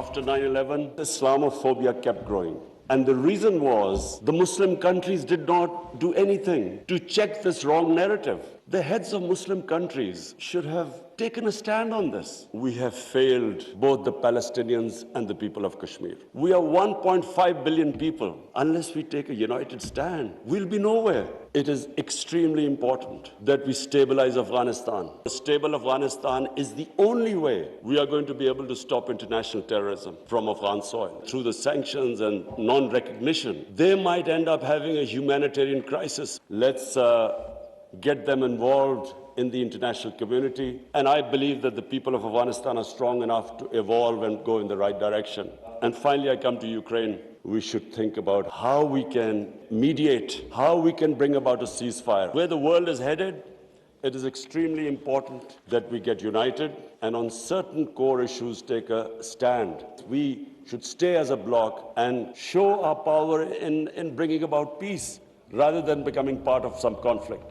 After 9/11, Islamophobia kept growing. And the reason was the Muslim countries did not do anything to check this wrong narrative. The heads of Muslim countries should have taken a stand on this. We have failed both the Palestinians and the people of Kashmir. We are 1.5 billion people. Unless we take a united stand, we'll be nowhere. It is extremely important that we stabilize Afghanistan. A stable Afghanistan is the only way we are going to be able to stop international terrorism from Afghan soil. Through the sanctions and non-recognition, they might end up having a humanitarian crisis. Let's get them involved in the international community. And I believe that the people of Afghanistan are strong enough to evolve and go in the right direction. And finally, I come to Ukraine. We should think about how we can mediate, how we can bring about a ceasefire. Where the world is headed, it is extremely important that we get united and on certain core issues take a stand. We should stay as a bloc and show our power in bringing about peace rather than becoming part of some conflict.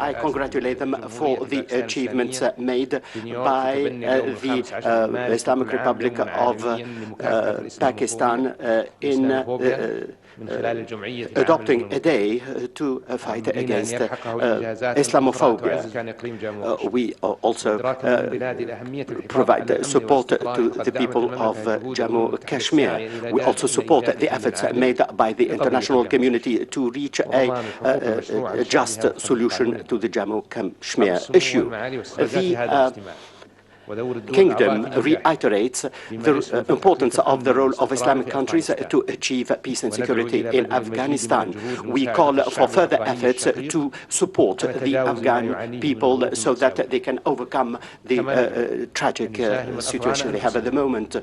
I congratulate them for the achievements made by the Islamic Republic of Pakistan in adopting a day to fight against Islamophobia. We also provide support to the people of Jammu and Kashmir. We also support the efforts made by the international community to reach a just solution to the Jammu and Kashmir issue. The Kingdom reiterates the importance of the role of Islamic countries to achieve peace and security in Afghanistan. We call for further efforts to support the Afghan people so that they can overcome the tragic situation they have at the moment.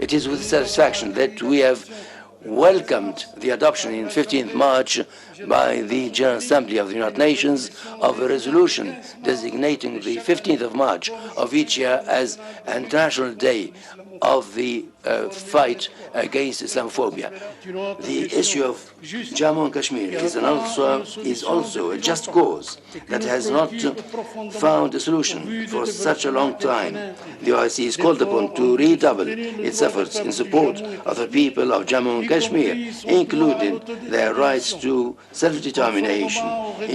It is with satisfaction that we have welcomed the adoption in 15th March by the General Assembly of the United Nations of a resolution designating the 15th of March of each year as an International Day of the fight against Islamophobia. The issue of Jammu and Kashmir is also a just cause that has not found a solution for such a long time. The OIC is called upon to redouble its efforts in support of the people of Jammu and Kashmir, including their rights to self-determination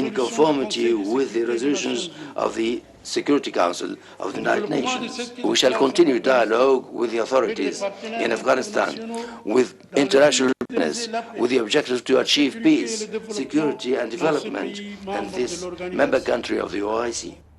in conformity with the resolutions of the Security Council of the United Nations. We shall continue dialogue with the authorities in Afghanistan with international partners with the objective to achieve peace, security and development in this member country of the OIC.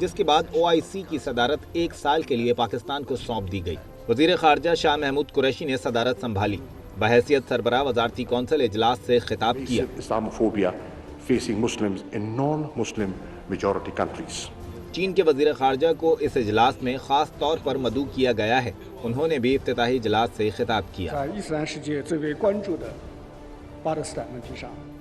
جس کے بعد OIC کی صدارت 1 سال کے لیے پاکستان کو سونپ دی گئی۔ وزیر خارجہ شاہ محمود قریشی نے صدارت سنبھالی۔ بحیثیت سربراہ وزارتی کونسل اجلاس سے خطاب کیا۔ Islamophobia facing Muslims in non-Muslim majority countries. چین کے وزیر خارجہ کو اس اجلاس میں خاص طور پر مدعو کیا گیا ہے۔ انہوں نے بھی افتتاحی اجلاس سے خطاب کیا۔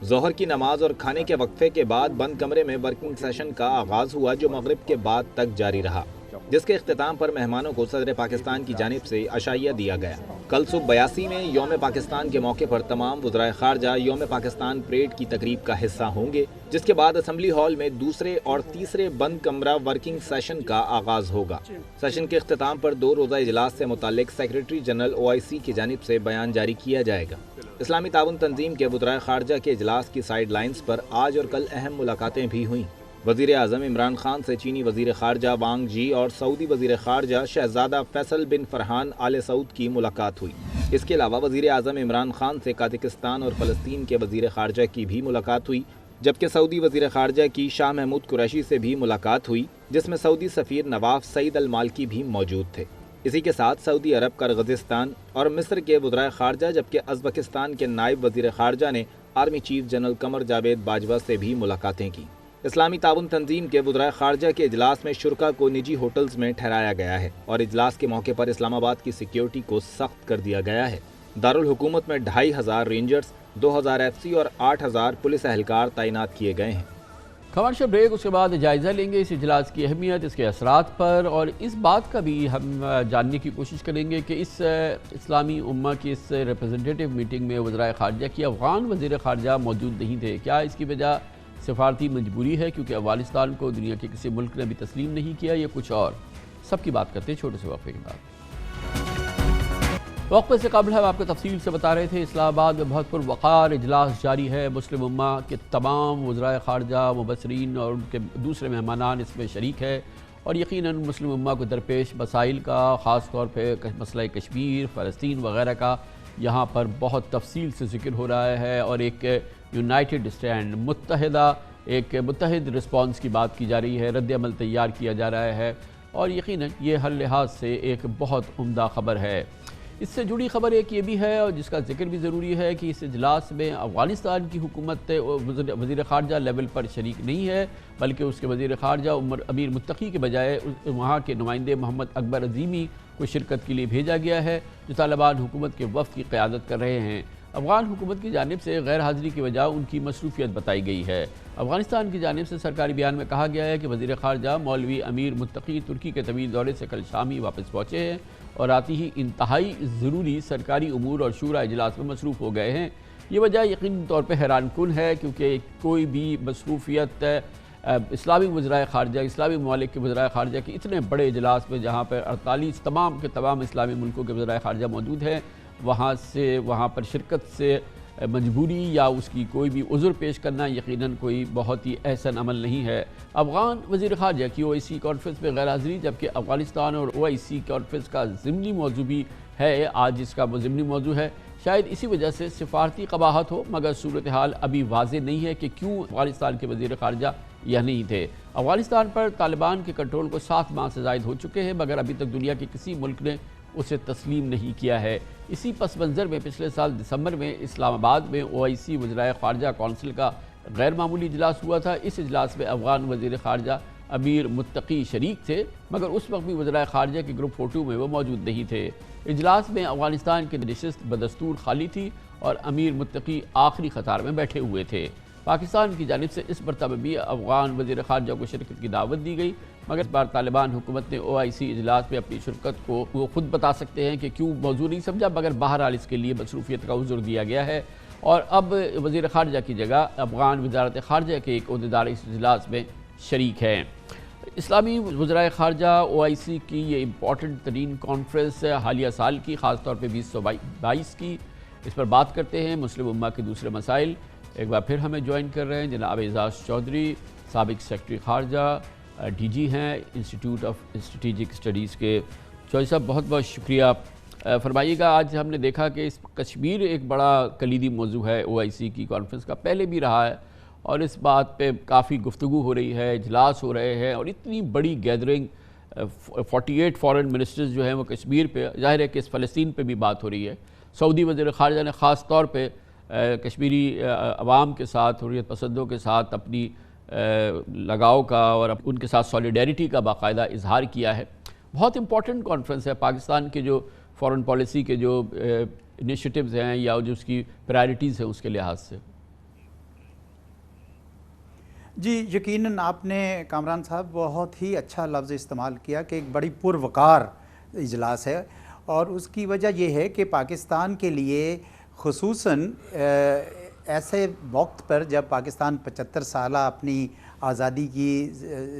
ظہر کی نماز اور کھانے کے وقفے کے بعد بند کمرے میں ورکنگ سیشن کا آغاز ہوا، جو مغرب کے بعد تک جاری رہا، جس کے اختتام پر مہمانوں کو صدر پاکستان کی جانب سے عشائیہ دیا گیا۔ کل صبح 82 میں یوم پاکستان کے موقع پر تمام وزرائے خارجہ یوم پاکستان پریڈ کی تقریب کا حصہ ہوں گے، جس کے بعد اسمبلی ہال میں دوسرے اور تیسرے بند کمرہ ورکنگ سیشن کا آغاز ہوگا۔ سیشن کے اختتام پر 2 روزہ اجلاس سے متعلق سیکریٹری جنرل OIC کی جانب سے بیان جاری کیا جائے گا۔ اسلامی تعاون تنظیم کے وزرائے خارجہ کے اجلاس کی سائیڈ لائنز پر آج اور کل اہم ملاقاتیں بھی ہوئیں۔ وزیر اعظم عمران خان سے چینی وزیر خارجہ وانگ جی اور سعودی وزیر خارجہ شہزادہ فیصل بن فرحان آل سعود کی ملاقات ہوئی۔ اس کے علاوہ وزیر اعظم عمران خان سے قازقستان اور فلسطین کے وزیر خارجہ کی بھی ملاقات ہوئی، جبکہ سعودی وزیر خارجہ کی شاہ محمود قریشی سے بھی ملاقات ہوئی، جس میں سعودی سفیر نواف سعید المالکی بھی موجود تھے۔ اسی کے ساتھ سعودی عرب، قرغیزستان اور مصر کے وزرائے خارجہ، جبکہ ازبکستان کے نائب وزیر خارجہ نے army chief general Qamar Javed Bajwa سے بھی ملاقاتیں کی۔ اسلامی تعاون تنظیم کے وزرائے خارجہ کے اجلاس میں شرکاء کو نجی ہوٹلز میں ٹھہرایا گیا ہے اور اجلاس کے موقع پر اسلام آباد کی سیکیورٹی کو سخت کر دیا گیا ہے۔ دارالحکومت میں 2500 رینجرز، 2000 FC اور 8000 پولیس اہلکار تعینات کیے گئے ہیں۔ کمرشل بریک، اس کے بعد جائزہ لیں گے اس اجلاس کی اہمیت، اس کے اثرات پر، اور اس بات کا بھی ہم جاننے کی کوشش کریں گے کہ اس اسلامی امہ کی اس ریپرزنٹیٹیو میٹنگ میں وزرائے خارجہ کی افغان وزیر خارجہ موجود نہیں تھے۔ کیا اس کی وجہ سفارتی مجبوری ہے کیونکہ افغانستان کو دنیا کے کسی ملک نے بھی تسلیم نہیں کیا، یا کچھ اور؟ سب کی بات کرتے ہیں چھوٹے سے وقفے کے بعد۔ وقفے سے قبل ہم آپ کو تفصیل سے بتا رہے تھے اسلام آباد میں بہت پروقار اجلاس جاری ہے۔ مسلم امہ کے تمام وزرائے خارجہ، مبصرین اور ان کے دوسرے مہمانان اس میں شریک ہے، اور یقیناً مسلم امہ کو درپیش مسائل کا، خاص طور پہ مسئلہ کشمیر، فلسطین وغیرہ کا یہاں پر بہت تفصیل سے ذکر ہو رہا ہے، اور ایک یونائٹڈ اسٹینڈ، ایک متحد رسپانس کی بات کی جا رہی ہے، رد عمل تیار کیا جا رہا ہے، اور یقیناً یہ ہر لحاظ سے ایک بہت عمدہ خبر ہے۔ اس سے جڑی خبر ایک یہ بھی ہے، اور جس کا ذکر بھی ضروری ہے، کہ اس اجلاس میں افغانستان کی حکومت وزیر خارجہ لیول پر شریک نہیں ہے، بلکہ اس کے وزیر خارجہ امیر متقی کے بجائے وہاں کے نمائندے محمد اکبر عظیمی کو شرکت کے لیے بھیجا گیا ہے، جو طالبان حکومت کے وفد کی قیادت کر رہے ہیں۔ افغان حکومت کی جانب سے غیر حاضری کی وجہ ان کی مصروفیت بتائی گئی ہے۔ افغانستان کی جانب سے سرکاری بیان میں کہا گیا ہے کہ وزیر خارجہ مولوی امیر متقی ترکی کے طویل دورے سے کل شام ہی واپس پہنچے ہیں، اور آتی ہی انتہائی ضروری سرکاری امور اور شورا اجلاس میں مصروف ہو گئے ہیں۔ یہ وجہ یقینی طور پہ حیران کن ہے، کیونکہ کوئی بھی مصروفیت اسلامی وزرائے خارجہ، اسلامی ممالک کے وزرائے خارجہ کے اتنے بڑے اجلاس میں، جہاں پر 48 تمام کے تمام اسلامی ملکوں کے وزرائے خارجہ موجود ہیں، وہاں پر شرکت سے مجبوری یا اس کی کوئی بھی عذر پیش کرنا یقیناً کوئی بہت ہی احسن عمل نہیں ہے۔ افغان وزیر خارجہ کی OIC کانفرنس میں غیر حاضری، جبکہ افغانستان اور OIC کانفرنس کا ضمنی موضوع بھی ہے، آج اس کا ضمنی موضوع ہے۔ شاید اسی وجہ سے سفارتی قباحت ہو، مگر صورتحال ابھی واضح نہیں ہے کہ کیوں افغانستان کے وزیر خارجہ یہ نہیں تھے۔ افغانستان پر طالبان کے کنٹرول کو 7 ماہ سے زائد ہو چکے ہیں، مگر ابھی تک دنیا کے کسی ملک نے اسے تسلیم نہیں کیا ہے۔ اسی پس منظر میں پچھلے سال دسمبر میں اسلام آباد میں OIC وزرائے خارجہ کونسل کا غیر معمولی اجلاس ہوا تھا۔ اس اجلاس میں افغان وزیر خارجہ امیر متقی شریک تھے، مگر اس وقت بھی وزرائے خارجہ کے گروپ فوٹو میں وہ موجود نہیں تھے۔ اجلاس میں افغانستان کی نشست بدستور خالی تھی، اور امیر متقی آخری قطار میں بیٹھے ہوئے تھے۔ پاکستان کی جانب سے اس مرتبہ بھی افغان وزیر خارجہ کو شرکت کی دعوت دی گئی، مگر اس بار طالبان حکومت نے OIC اجلاس میں اپنی شرکت کو وہ خود بتا سکتے ہیں کہ کیوں موضوع نہیں سمجھا، مگر بہرحال اس کے لیے مصروفیت کا عذر دیا گیا ہے، اور اب وزیر خارجہ کی جگہ افغان وزارت خارجہ کے ایک عہدیدار اس اجلاس میں شریک ہیں۔ اسلامی وزرائے خارجہ OIC کی یہ امپورٹنٹ ترین کانفرنس حالیہ سال کی، خاص طور پہ 2022 کی، اس پر بات کرتے ہیں مسلم امہ کے دوسرے مسائل۔ ایک بار پھر ہمیں جوائن کر رہے ہیں جناب اعزاز چودھری، سابق سیکرٹری خارجہ، DG ہیں انسٹیٹیوٹ آف اسٹریٹجک اسٹڈیز کے۔ چودھری صاحب بہت بہت شکریہ۔ فرمائیے گا، آج ہم نے دیکھا کہ کشمیر ایک بڑا کلیدی موضوع ہے OIC کی کانفرنس کا، پہلے بھی رہا ہے، اور اس بات پہ کافی گفتگو ہو رہی ہے، اجلاس ہو رہے ہیں، اور اتنی بڑی گیدرنگ 48 فارن منسٹرز جو ہیں وہ کشمیر پہ، ظاہر ہے کہ اس فلسطین پہ بھی بات ہو رہی ہے۔ سعودی وزیر خارجہ نے خاص طور پہ کشمیری عوام کے ساتھ، حریت پسندوں کے ساتھ اپنی لگاؤ کا اور ان کے ساتھ سولیڈیریٹی کا باقاعدہ اظہار کیا ہے۔ بہت امپورٹنٹ کانفرنس ہے پاکستان کے جو فارن پالیسی کے جو انیشیٹیوز ہیں یا جو اس کی پرائرٹیز ہیں اس کے لحاظ سے۔ جی یقیناً آپ نے کامران صاحب بہت ہی اچھا لفظ استعمال کیا کہ ایک بڑی پروقار اجلاس ہے، اور اس کی وجہ یہ ہے کہ پاکستان کے لیے خصوصاً ایسے وقت پر جب پاکستان 75 سالہ اپنی آزادی کی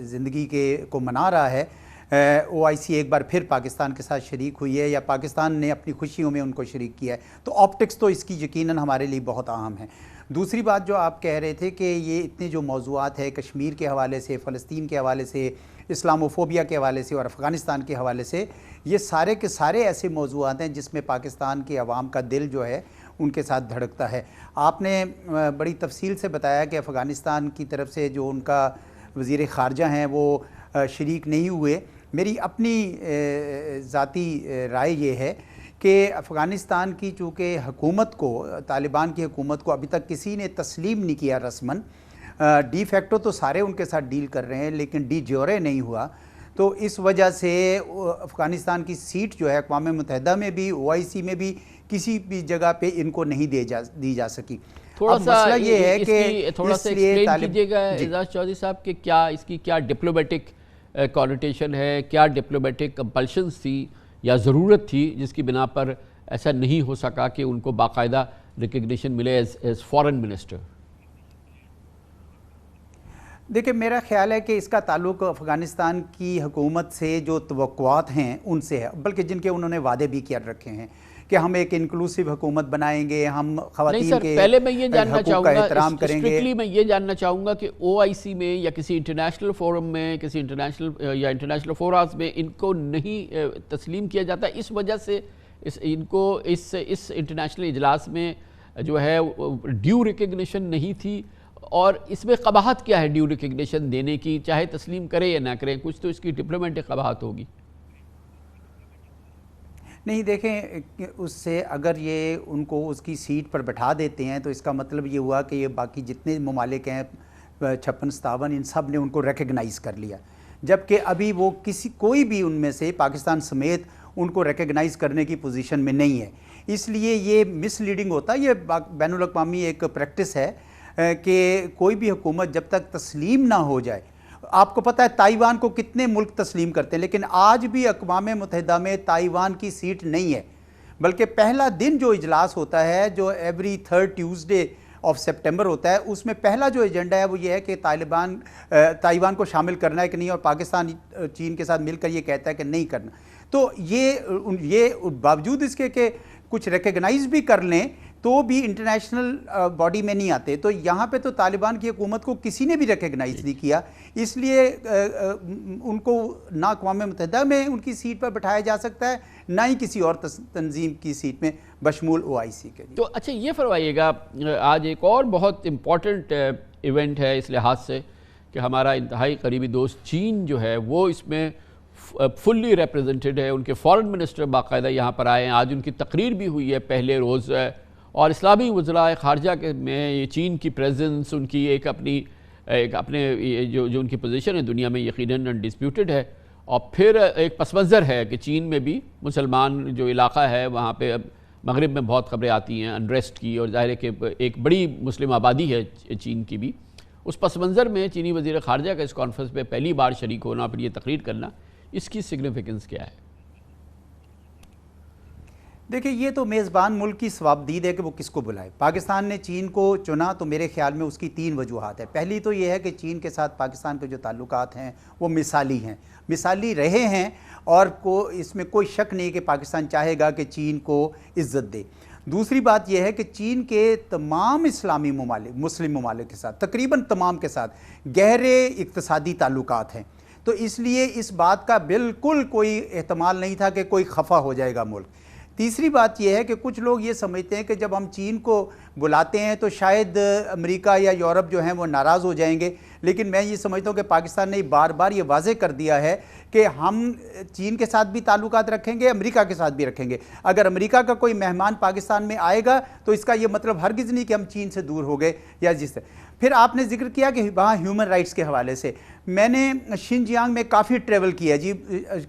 زندگی کو منا رہا ہے، OIC ایک بار پھر پاکستان کے ساتھ شریک ہوئی ہے یا پاکستان نے اپنی خوشیوں میں ان کو شریک کیا ہے، تو آپٹکس تو اس کی یقیناً ہمارے لیے بہت اہم ہے۔ دوسری بات جو آپ کہہ رہے تھے کہ یہ اتنے جو موضوعات ہیں کشمیر کے حوالے سے، فلسطین کے حوالے سے، اسلاموفوبیا کے حوالے سے اور افغانستان کے حوالے سے، یہ سارے کے سارے ایسے موضوعات ہیں جس میں پاکستان کے عوام کا دل جو ہے ان کے ساتھ دھڑکتا ہے۔ آپ نے بڑی تفصیل سے بتایا کہ افغانستان کی طرف سے جو ان کا وزیر خارجہ ہیں وہ شریک نہیں ہوئے۔ میری اپنی ذاتی رائے یہ ہے کہ افغانستان کی چونکہ حکومت کو، طالبان کی حکومت کو ابھی تک کسی نے تسلیم نہیں کیا رسماً، ڈی فیکٹو تو سارے ان کے ساتھ ڈیل کر رہے ہیں لیکن ڈی جیورے نہیں ہوا، تو اس وجہ سے افغانستان کی سیٹ جو ہے اقوام متحدہ میں بھی، OIC میں بھی، کسی بھی جگہ پہ ان کو نہیں دی جا سکی۔ تھوڑا سا مسئلہ یہ ہے کہ تھوڑا سا ایکسپلین کیجیے گا اعجاز چودھری صاحب کہ کیا اس کی کیا ڈپلومیٹک کانوٹیشن ہے، کیا ڈپلومیٹک کمپلشنز تھی یا ضرورت تھی جس کی بنا پر ایسا نہیں ہو سکا کہ ان کو باقاعدہ ریکگنیشن ملے ایز فارن منسٹر؟ دیکھیں میرا خیال ہے کہ اس کا تعلق افغانستان کی حکومت سے جو توقعات ہیں ان سے ہے، بلکہ جن کے انہوں نے وعدے بھی کیا رکھے ہیں کہ ہم ایک انکلوسیو حکومت بنائیں گے، ہم خواتین کے حقوق کا احترام کریں گے۔ میں یہ جاننا چاہوں گا کہ OIC میں یا کسی انٹرنیشنل فورم میں، کسی انٹرنیشنل فوراز میں ان کو نہیں تسلیم کیا جاتا، اس وجہ سے ان کو اس انٹرنیشنل اجلاس میں جو ہے ڈیو ریکگنیشن نہیں تھی، اور اس میں قباحت کیا ہے ڈیو ریکگنیشن دینے کی، چاہے تسلیم کرے یا نہ کریں، کچھ تو اس کی ڈپلومیٹک قباحت ہوگی۔ نہیں دیکھیں، اس سے اگر یہ ان کو اس کی سیٹ پر بٹھا دیتے ہیں تو اس کا مطلب یہ ہوا کہ یہ باقی جتنے ممالک ہیں 56-57 ان سب نے ان کو ریکگنائز کر لیا، جبکہ ابھی وہ کوئی بھی ان میں سے پاکستان سمیت ان کو ریکگنائز کرنے کی پوزیشن میں نہیں ہے۔ اس لیے یہ مس لیڈنگ ہوتا ہے، یہ بین الاقوامی ایک پریکٹس ہے کہ کوئی بھی حکومت جب تک تسلیم نہ ہو جائے، آپ کو پتہ ہے تائیوان کو کتنے ملک تسلیم کرتے ہیں، لیکن آج بھی اقوام متحدہ میں تائیوان کی سیٹ نہیں ہے، بلکہ پہلا دن جو اجلاس ہوتا ہے جو every 3rd Tuesday of September ہوتا ہے، اس میں پہلا جو ایجنڈا ہے وہ یہ ہے کہ تائیوان کو شامل کرنا ہے کہ نہیں، اور پاکستان چین کے ساتھ مل کر یہ کہتا ہے کہ نہیں کرنا۔ تو یہ باوجود اس کے کہ کچھ ریکگنائز بھی کر لیں تو بھی انٹرنیشنل باڈی میں نہیں آتے، تو یہاں پہ تو طالبان کی حکومت کو کسی نے بھی ریکگنائز نہیں کیا، اس لیے ان کو نہ اقوام متحدہ میں ان کی سیٹ پر بٹھایا جا سکتا ہے، نہ ہی کسی اور تنظیم کی سیٹ میں بشمول OIC کے لیے۔ تو اچھا یہ فرمائیے گا، آج ایک اور بہت امپورٹنٹ ایونٹ ہے اس لحاظ سے کہ ہمارا انتہائی قریبی دوست چین جو ہے وہ اس میں فلی ریپریزنٹڈ ہے، ان کے فارن منسٹر باقاعدہ یہاں پر آئے ہیں، آج ان کی تقریر بھی ہوئی ہے پہلے روز، اور اسلامی وزراء خارجہ میں چین کی پریزنس، ان کی ایک اپنے جو ان کی پوزیشن ہے دنیا میں یقیناً انڈسپیوٹڈ ہے، اور پھر ایک پس منظر ہے کہ چین میں بھی مسلمان جو علاقہ ہے وہاں پہ مغرب میں بہت خبریں آتی ہیں انریسٹ کی، اور ظاہر ہے کہ ایک بڑی مسلم آبادی ہے چین کی بھی، اس پس منظر میں چینی وزیر خارجہ کا اس کانفرنس پہ پہلی بار شریک ہونا، پھر یہ تقریر کرنا، اس کی سگنیفیکنس کیا ہے؟ دیکھیں یہ تو میزبان ملک کی ثوابدید ہے کہ وہ کس کو بلائے۔ پاکستان نے چین کو چنا تو میرے خیال میں اس کی 3 وجوہات ہیں۔ پہلی تو یہ ہے کہ چین کے ساتھ پاکستان کے جو تعلقات ہیں وہ مثالی ہیں، مثالی رہے ہیں، اور اس میں کوئی شک نہیں کہ پاکستان چاہے گا کہ چین کو عزت دے۔ دوسری بات یہ ہے کہ چین کے تمام اسلامی ممالک، مسلم ممالک کے ساتھ، تقریباً تمام کے ساتھ گہرے اقتصادی تعلقات ہیں، تو اس لیے اس بات کا بالکل کوئی احتمال نہیں تھا کہ کوئی خفا ہو جائے گا ملک۔ تیسری بات یہ ہے کہ کچھ لوگ یہ سمجھتے ہیں کہ جب ہم چین کو بلاتے ہیں تو شاید امریکہ یا یورپ جو ہیں وہ ناراض ہو جائیں گے، لیکن میں یہ سمجھتا ہوں کہ پاکستان نے بار بار یہ واضح کر دیا ہے کہ ہم چین کے ساتھ بھی تعلقات رکھیں گے، امریکہ کے ساتھ بھی رکھیں گے۔ اگر امریکہ کا کوئی مہمان پاکستان میں آئے گا تو اس کا یہ مطلب ہرگز نہیں کہ ہم چین سے دور ہو گئے یا جس سے۔ پھر آپ نے ذکر کیا کہ وہاں ہیومن رائٹس کے حوالے سے، میں نے شنجیانگ میں کافی ٹریول کیا جی،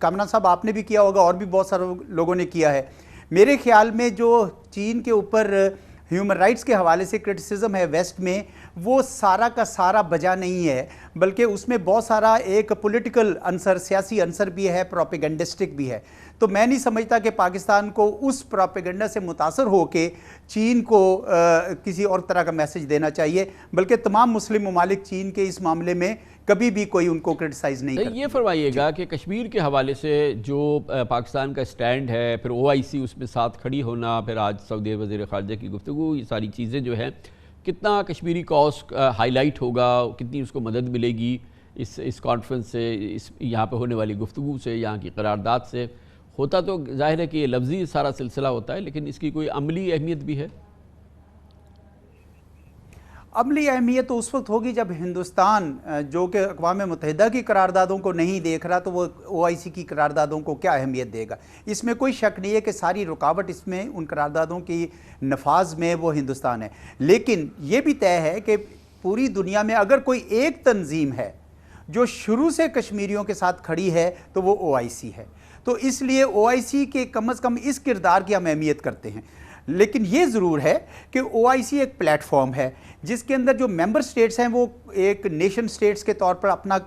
کامران صاحب آپ نے بھی کیا ہوگا اور بھی بہت سارے لوگوں نے کیا ہے۔ میرے خیال میں جو چین کے اوپر ہیومن رائٹس کے حوالے سے کرٹیسزم ہے ویسٹ میں، وہ سارا کا سارا بجا نہیں ہے، بلکہ اس میں بہت سارا ایک پولیٹیکل عنصر، سیاسی عنصر بھی ہے، پروپیگنڈسٹک بھی ہے۔ تو میں نہیں سمجھتا کہ پاکستان کو اس پروپیگنڈا سے متاثر ہو کے چین کو کسی اور طرح کا میسج دینا چاہیے، بلکہ تمام مسلم ممالک چین کے اس معاملے میں کبھی بھی کوئی ان کو کرٹیسائز نہیں کرتا۔ یہ فرمائیے گا کہ کشمیر کے حوالے سے جو پاکستان کا سٹینڈ ہے، پھر OIC اس میں ساتھ کھڑی ہونا، پھر آج سعودی وزیر خارجہ کی گفتگو، یہ ساری چیزیں جو ہیں، کتنا کشمیری کاز ہائی لائٹ ہوگا، کتنی اس کو مدد ملے گی اس کانفرنس سے، اس یہاں پہ ہونے والی گفتگو سے، یہاں کی قرارداد سے؟ ہوتا تو ظاہر ہے کہ یہ لفظی سارا سلسلہ ہوتا ہے، لیکن اس کی کوئی عملی اہمیت بھی ہے؟ عملی اہمیت تو اس وقت ہوگی جب ہندوستان جو کہ اقوام متحدہ کی قراردادوں کو نہیں دیکھ رہا تو وہ OIC کی قراردادوں کو کیا اہمیت دے گا۔ اس میں کوئی شک نہیں ہے کہ ساری رکاوٹ اس میں ان قراردادوں کی نفاذ میں وہ ہندوستان ہے، لیکن یہ بھی طے ہے کہ پوری دنیا میں اگر کوئی ایک تنظیم ہے جو شروع سے کشمیریوں کے ساتھ کھڑی ہے تو وہ OIC ہے۔ تو اس لیے OIC کے کم از کم اس کردار کی ہم اہمیت کرتے ہیں، لیکن یہ ضرور ہے کہ OIC ایک پلیٹ فارم ہے جس کے اندر جو ممبر سٹیٹس ہیں وہ ایک نیشن سٹیٹس کے طور پر اپنا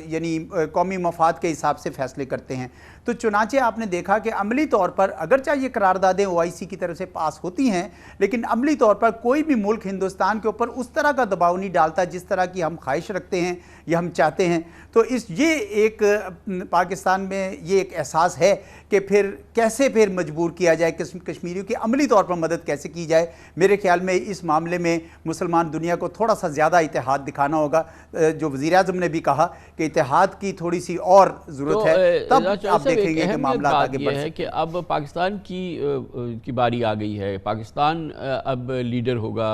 یعنی قومی مفاد کے حساب سے فیصلے کرتے ہیں۔ تو چنانچہ آپ نے دیکھا کہ عملی طور پر اگرچہ یہ قراردادیں OIC کی طرف سے پاس ہوتی ہیں، لیکن عملی طور پر کوئی بھی ملک ہندوستان کے اوپر اس طرح کا دباؤ نہیں ڈالتا جس طرح کی ہم خواہش رکھتے ہیں یا ہم چاہتے ہیں۔ تو یہ ایک پاکستان میں یہ ایک احساس ہے کہ پھر کیسے پھر مجبور کیا جائے، کشمیریوں کی عملی طور پر مدد کیسے کی جائے۔ میرے خیال میں اس معاملے میں مسلمان دنیا کو تھوڑا سا زیادہ اتحاد دکھانا ہوگا، جو وزیر اعظم نے بھی کہا کہ اتحاد کی تھوڑی سی اور ضرورت ہے، تب آپ دیکھیں گے کہ معاملات آگے بڑھ سکتے ہیں۔ کہ اب پاکستان کی باری آ گئی ہے، پاکستان اب لیڈر ہوگا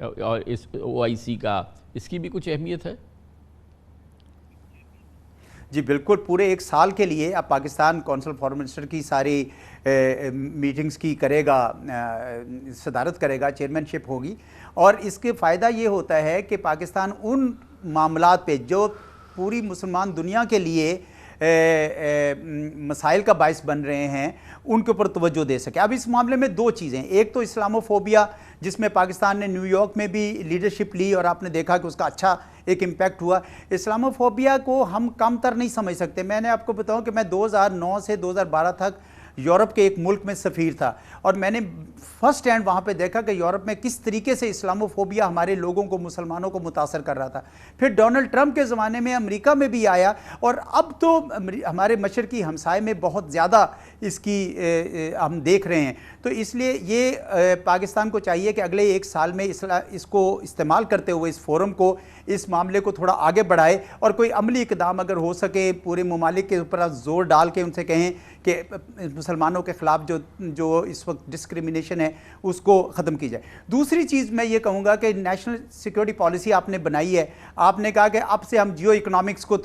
اور اس OIC کا، اس کی بھی کچھ اہمیت ہے؟ جی بالکل، پورے ایک سال کے لیے اب پاکستان کونسل فارن منسٹر کی ساری میٹنگز کی کرے گا، صدارت کرے گا، چیئرمین شپ ہوگی، اور اس کے فائدہ یہ ہوتا ہے کہ پاکستان ان معاملات پہ جو پوری مسلمان دنیا کے لیے مسائل کا باعث بن رہے ہیں ان کے اوپر توجہ دے سکے۔ اب اس معاملے میں دو چیزیں، ایک تو اسلاموفوبیا جس میں پاکستان نے نیو یارک میں بھی لیڈرشپ لی اور آپ نے دیکھا کہ اس کا اچھا ایک امپیکٹ ہوا۔ اسلاموفوبیا کو ہم کم تر نہیں سمجھ سکتے۔ میں نے آپ کو بتاؤں کہ میں 2009 سے 2012 تک یورپ کے ایک ملک میں سفیر تھا، اور میں نے فرسٹ ہینڈ وہاں پہ دیکھا کہ یورپ میں کس طریقے سے اسلاموفوبیا ہمارے لوگوں کو، مسلمانوں کو متاثر کر رہا تھا۔ پھر ڈونلڈ ٹرمپ کے زمانے میں امریکہ میں بھی آیا، اور اب تو ہمارے مشرقی ہمسائے میں بہت زیادہ اس کی ہم دیکھ رہے ہیں۔ تو اس لیے یہ پاکستان کو چاہیے کہ اگلے ایک سال میں اس کو استعمال کرتے ہوئے اس فورم کو، اس معاملے کو تھوڑا آگے بڑھائے، اور کوئی عملی اقدام اگر ہو سکے پورے ممالک کے اوپر زور ڈال کے ان سے کہیں کہ مسلمانوں کے خلاف جو اس وقت ڈسکریمنیشن ہے اس کو ختم کی جائے۔ دوسری چیز میں یہ کہوں گا کہ نیشنل سیکیورٹی پالیسی آپ نے بنائی ہے، آپ نے کہا کہ اب سے ہم جیو اکنامکس کو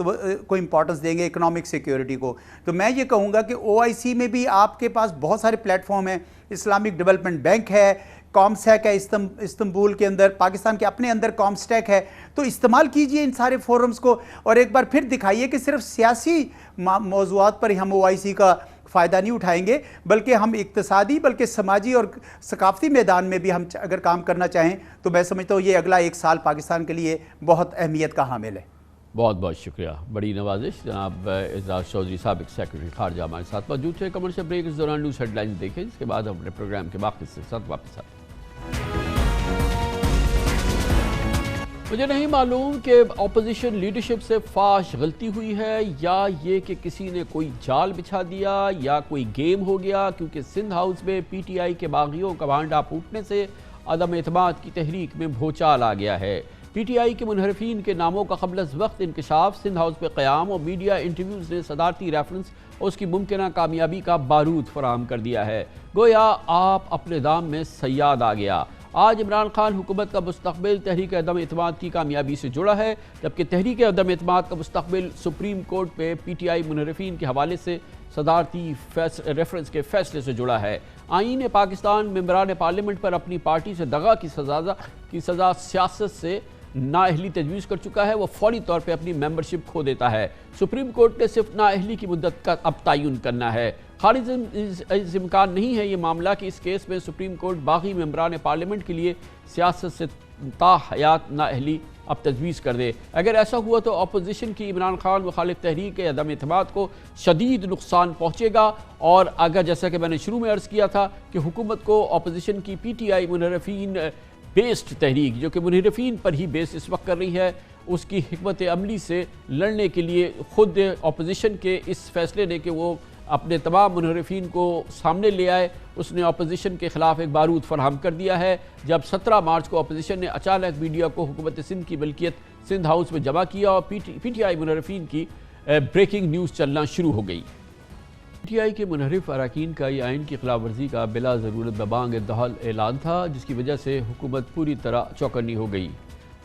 امپورٹنس دیں گے، اکنامک سیکیورٹی کو۔ تو میں یہ کہوں گا کہ OIC میں بھی آپ کے پاس بہت سارے پلیٹ فارم ہیں، اسلامک ڈیولپمنٹ بینک ہے، کامسٹیک ہے استنبول کے اندر، پاکستان کے اپنے اندر کامسٹیک ہے، تو استعمال کیجئے ان سارے فورمز کو، اور ایک بار پھر دکھائیے کہ صرف سیاسی موضوعات پر ہی ہم OIC کا فائدہ نہیں اٹھائیں گے، بلکہ ہم اقتصادی بلکہ سماجی اور ثقافتی میدان میں بھی ہم اگر کام کرنا چاہیں تو میں سمجھتا ہوں یہ اگلا ایک سال پاکستان کے لیے بہت اہمیت کا حامل ہے۔ بہت بہت شکریہ، بڑی نوازش۔ جناب اعزاز چودھری سابق سیکرٹری خارجہ ہمارے ساتھ موجود تھے۔ کمرشل بریک، اس دوران نیوز ہیڈ لائنز دیکھیں، اس کے بعد ہم اپنے پروگرام کے باقی سے ساتھ واپس آتے ہیں۔ مجھے نہیں معلوم کہ اپوزیشن لیڈرشپ سے فاش غلطی ہوئی ہے یا یہ کہ کسی نے کوئی جال بچھا دیا یا کوئی گیم ہو گیا، کیونکہ سندھ ہاؤس میں PTI کے باغیوں کا بھانڈا پھوٹنے سے عدم اعتماد کی تحریک میں بھوچال آ گیا ہے۔ PTI کے منحرفین کے ناموں کا قبل از وقت انکشاف، سندھ ہاؤس پہ قیام اور میڈیا انٹرویوز نے صدارتی ریفرنس اور اس کی ممکنہ کامیابی کا بارود فراہم کر دیا ہے۔ گویا آپ اپنے دام میں صیاد آ گیا۔ آج عمران خان حکومت کا مستقبل تحریک عدم اعتماد کی کامیابی سے جڑا ہے، جبکہ تحریک عدم اعتماد کا مستقبل سپریم کورٹ پہ پی ٹی آئی منحرفین کے حوالے سے صدارتی ریفرنس کے فیصلے سے جڑا ہے۔ آئین پاکستان ممبران پارلیمنٹ پر اپنی پارٹی سے دغا کی سزا سیاست سے نااہلی تجویز کر چکا ہے، وہ فوری طور پہ اپنی ممبرشپ کھو دیتا ہے۔ سپریم کورٹ نے صرف نااہلی کی مدت کا اب تعین کرنا ہے۔ خارج از امکان نہیں ہے یہ معاملہ کہ اس کیس میں سپریم کورٹ باقی ممبران پارلیمنٹ کے لیے سیاست سے تا حیات نااہلی اب تجویز کر دے۔ اگر ایسا ہوا تو اپوزیشن کی عمران خان مخالف تحریک عدم اعتماد کو شدید نقصان پہنچے گا، اور اگر جیسا کہ میں نے شروع میں عرض کیا تھا کہ حکومت کو اپوزیشن کی پی ٹی آئی منحرفین بیسڈ تحریک جو کہ منحرفین پر ہی بیس اس وقت کر رہی ہے، اس کی حکمت عملی سے لڑنے کے لیے خود اپوزیشن کے اس فیصلے نے کہ وہ اپنے تمام منحرفین کو سامنے لے آئے، اس نے اپوزیشن کے خلاف ایک بارود فراہم کر دیا ہے۔ جب 17 مارچ کو اپوزیشن نے اچانک میڈیا کو حکومت سندھ کی ملکیت سندھ ہاؤس میں جمع کیا اور پی ٹی آئی منحرفین کی بریکنگ نیوز چلنا شروع ہو گئی۔ پی ٹی آئی کے منحرف اراکین کا یہ آئین کی خلاف ورزی کا بلا ضرورت ببانگ دہل اعلان تھا، جس کی وجہ سے حکومت پوری طرح چوکنی ہو گئی۔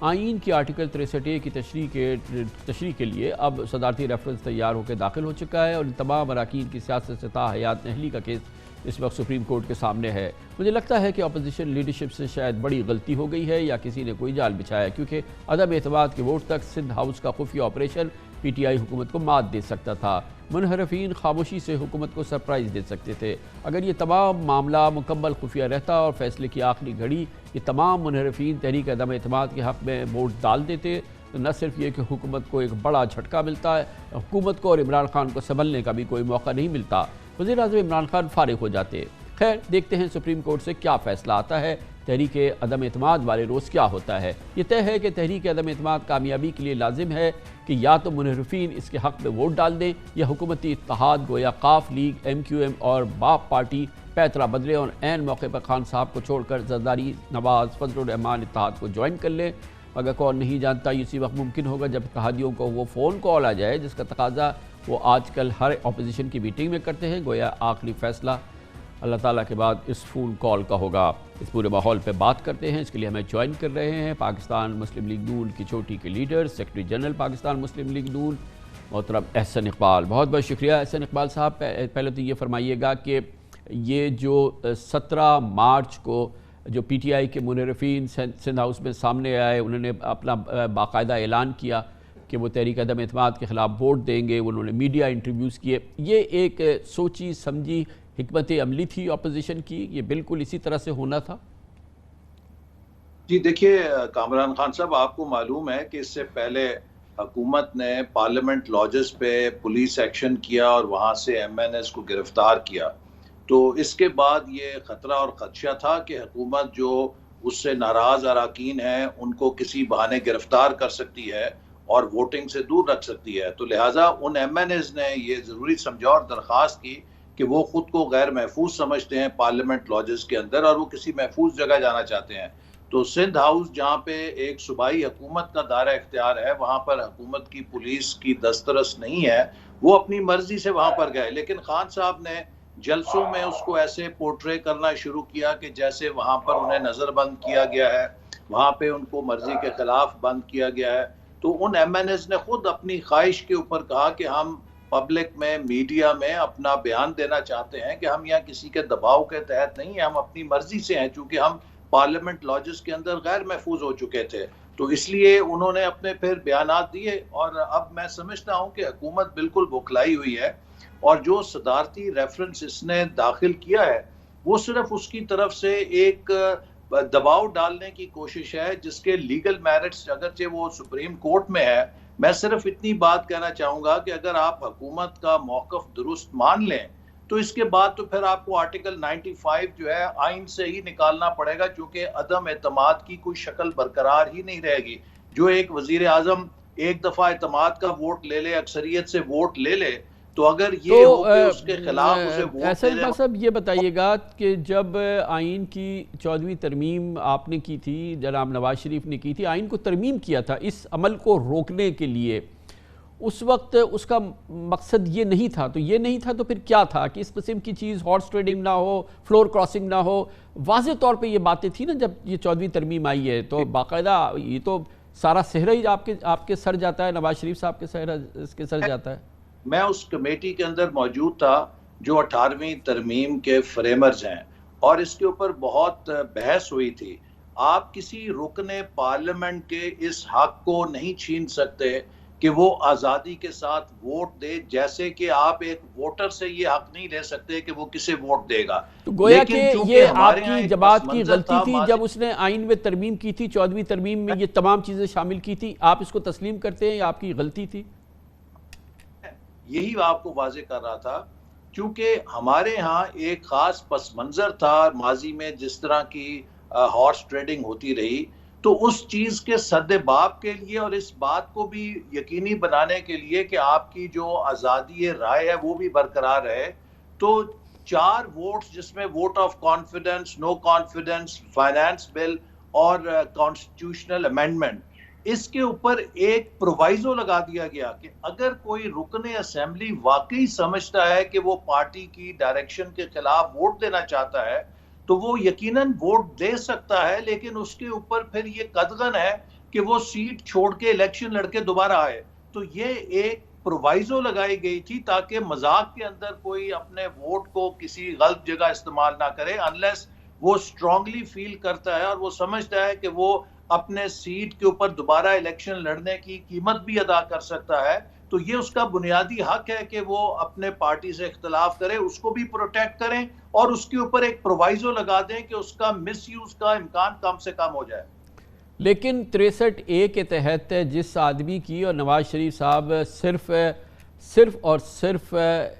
آئین کی آرٹیکل 63A کی تشریح کے لیے اب صدارتی ریفرنس تیار ہو کے داخل ہو چکا ہے، اور ان تمام اراکین کی سیاست سے تا حیات نااہلی کا کیس اس وقت سپریم کورٹ کے سامنے ہے۔ مجھے لگتا ہے کہ اپوزیشن لیڈرشپ سے شاید بڑی غلطی ہو گئی ہے، یا کسی نے کوئی جال بچھایا، کیونکہ عدم اعتماد کے ووٹ تک سندھ ہاؤس کا خفیہ آپریشن پی ٹی آئی حکومت کو مات دے سکتا تھا۔ منحرفین خاموشی سے حکومت کو سرپرائز دے سکتے تھے۔ اگر یہ تمام معاملہ مکمل خفیہ رہتا اور فیصلے کی آخری گھڑی یہ تمام منحرفین تحریک عدم اعتماد کے حق میں ووٹ ڈال دیتے، تو نہ صرف یہ کہ حکومت کو ایک بڑا جھٹکا ملتا ہے، حکومت کو اور عمران خان کو سنبھلنے کا بھی کوئی موقع نہیں ملتا، وزیر اعظم عمران خان فارغ ہو جاتے۔ خیر، دیکھتے ہیں سپریم کورٹ سے کیا فیصلہ آتا ہے، تحریک عدم اعتماد والے روز کیا ہوتا ہے۔ یہ طے ہے کہ تحریک عدم اعتماد کامیابی کے لیے لازم ہے کہ یا تو منحرفین اس کے حق میں ووٹ ڈال دیں، یا حکومتی اتحاد گویا قاف لیگ، ایم کیو ایم اور باپ پارٹی پیترا بدلے اور عین موقع پر خان صاحب کو چھوڑ کر زرداری، نواز، فضل الرحمان اتحاد کو جوائن کر لیں۔ اگر کون نہیں جانتا یہ اسی وقت ممکن ہوگا جب اتحادیوں کو وہ فون کال آ جائے جس کا تقاضا وہ آج کل ہر اپوزیشن کی میٹنگ میں کرتے ہیں۔ گویا آخری فیصلہ اللہ تعالیٰ کے بعد اس فون کال کا ہوگا۔ اس پورے ماحول پہ بات کرتے ہیں، اس کے لیے ہمیں جوائن کر رہے ہیں پاکستان مسلم لیگ نون کی چوٹی کے لیڈر، سیکرٹری جنرل پاکستان مسلم لیگ نون، محترم احسن اقبال۔ بہت بہت شکریہ احسن اقبال صاحب۔ پہلے تو یہ فرمائیے گا کہ یہ جو 17 مارچ کو جو پی ٹی آئی کے منحرفین سندھ ہاؤس میں سامنے آئے، انہوں نے اپنا باقاعدہ اعلان کیا کہ وہ تحریک عدم اعتماد کے خلاف ووٹ دیں گے، انہوں نے میڈیا انٹرویوز کیے، یہ ایک سوچی سمجھی حکمت عملی تھی اپوزیشن کی، یہ بالکل اسی طرح سے ہونا تھا؟ جی دیکھیے کامران خان صاحب، آپ کو معلوم ہے کہ اس سے پہلے حکومت نے پارلیمنٹ لاجز پہ پولیس ایکشن کیا اور وہاں سے ایم این ایس کو گرفتار کیا، تو اس کے بعد یہ خطرہ اور خدشہ تھا کہ حکومت جو اس سے ناراض اراکین ہیں ان کو کسی بہانے گرفتار کر سکتی ہے اور ووٹنگ سے دور رکھ سکتی ہے، تو لہٰذا ان ایم این ایز نے یہ ضروری سمجھا اور درخواست کی کہ وہ خود کو غیر محفوظ سمجھتے ہیں پارلیمنٹ لاجز کے اندر اور وہ کسی محفوظ جگہ جانا چاہتے ہیں۔ تو سندھ ہاؤس جہاں پہ ایک صوبائی حکومت کا دائرہ اختیار ہے، وہاں پر حکومت کی پولیس کی دسترس نہیں ہے، وہ اپنی مرضی سے وہاں پر گئے، لیکن خان صاحب نے جلسوں میں اس کو ایسے پورٹرے کرنا شروع کیا کہ جیسے وہاں پر انہیں نظر بند کیا گیا ہے، وہاں پہ ان کو مرضی کے خلاف بند کیا گیا ہے۔ تو ان ایم این ایز نے خود اپنی خواہش کے اوپر کہا کہ ہم پبلک میں، میڈیا میں اپنا بیان دینا چاہتے ہیں کہ ہم یہاں کسی کے دباؤ کے تحت نہیں ہیں، ہم اپنی مرضی سے ہیں، چونکہ ہم پارلیمنٹ لاجز کے اندر غیر محفوظ ہو چکے تھے، تو اس لیے انہوں نے اپنے پھر بیانات دیے۔ اور اب میں سمجھتا ہوں کہ حکومت بالکل بوکھلائی ہوئی ہے، اور جو صدارتی ریفرنس اس نے داخل کیا ہے وہ صرف اس کی طرف سے ایک دباؤ ڈالنے کی کوشش ہے، جس کے لیگل میرٹس اگرچہ وہ سپریم کورٹ میں ہے۔ میں صرف اتنی بات کہنا چاہوں گا کہ اگر آپ حکومت کا موقف درست مان لیں تو اس کے بعد تو پھر آپ کو آرٹیکل 95 جو ہے آئین سے ہی نکالنا پڑے گا، چونکہ عدم اعتماد کی کوئی شکل برقرار ہی نہیں رہے گی۔ جو ایک وزیر اعظم ایک دفعہ اعتماد کا ووٹ لے لے، اکثریت سے ووٹ لے لے، تو اگر یہ ہو کہ اس کے خلاف اسے ووٹ ایسا صاحب یہ بتائیے گا کہ جب آئین کی 14ویں ترمیم آپ نے کی تھی، جناب نواز شریف نے کی تھی، آئین کو ترمیم کیا تھا اس عمل کو روکنے کے لیے، اس وقت اس کا مقصد یہ نہیں تھا، تو یہ نہیں تھا تو پھر کیا تھا کہ اس قسم کی چیز ہارس ٹریڈنگ نہ ہو، فلور کراسنگ نہ ہو؟ واضح طور پہ یہ باتیں تھی نا جب یہ 14ویں ترمیم آئی ہے، تو باقاعدہ یہ تو سارا صحرا ہی آپ کے سر جاتا ہے، نواز شریف صاحب کے سر جاتا ہے۔ میں اس کمیٹی کے اندر موجود تھا جو 18ویں ترمیم کے فریمرز ہیں، اور اس کے اوپر بہت بحث ہوئی تھی۔ آپ کسی رکن پارلیمنٹ کے اس حق کو نہیں چھین سکتے کہ وہ آزادی کے ساتھ ووٹ دے، جیسے کہ آپ ایک ووٹر سے یہ حق نہیں لے سکتے کہ وہ کسے ووٹ دے گا۔ تو گویا کہ یہ آپ کی جماعت کی غلطی تھی جب اس نے آئین میں ترمیم کی تھی، 14ویں ترمیم میں یہ تمام چیزیں شامل کی تھی، آپ اس کو تسلیم کرتے ہیں یا آپ کی غلطی تھی؟ یہی آپ کو واضح کر رہا تھا، کیونکہ ہمارے ہاں ایک خاص پس منظر تھا ماضی میں جس طرح کی ہارس ٹریڈنگ ہوتی رہی، تو اس چیز کے سد باب کے لیے اور اس بات کو بھی یقینی بنانے کے لیے کہ آپ کی جو آزادی رائے ہے وہ بھی برقرار ہے، تو 4 ووٹس جس میں vote of confidence, no confidence, finance bill اور کانسٹیٹیوشنل امینڈمنٹ، اس کے اوپر ایک پرووائزو لگا دیا گیا کہ اگر کوئی رکن اسمبلی واقعی سمجھتا ہے کہ وہ پارٹی کی ڈائریکشن کے خلاف ووٹ دینا چاہتا ہے تو وہ یقیناً ووٹ دے سکتا ہے، لیکن اس کے اوپر پھر یہ قدغن ہے کہ وہ سیٹ چھوڑ کے الیکشن لڑ کے دوبارہ آئے۔ تو یہ ایک پرووائزو لگائی گئی تھی تاکہ مذاق کے اندر کوئی اپنے ووٹ کو کسی غلط جگہ استعمال نہ کرے، انلیس وہ اسٹرانگلی فیل کرتا ہے اور وہ سمجھتا ہے کہ وہ اپنے سیٹ کے اوپر دوبارہ الیکشن لڑنے کی قیمت بھی ادا کر سکتا ہے۔ تو یہ اس کا بنیادی حق ہے کہ وہ اپنے پارٹی سے اختلاف کرے، اس کو بھی پروٹیکٹ کریں اور اس کے اوپر ایک پرووائزو لگا دیں کہ اس کا مس یوز کا امکان کم سے کم ہو جائے۔ لیکن 63A کے تحت جس آدمی کی، اور نواز شریف صاحب صرف اور صرف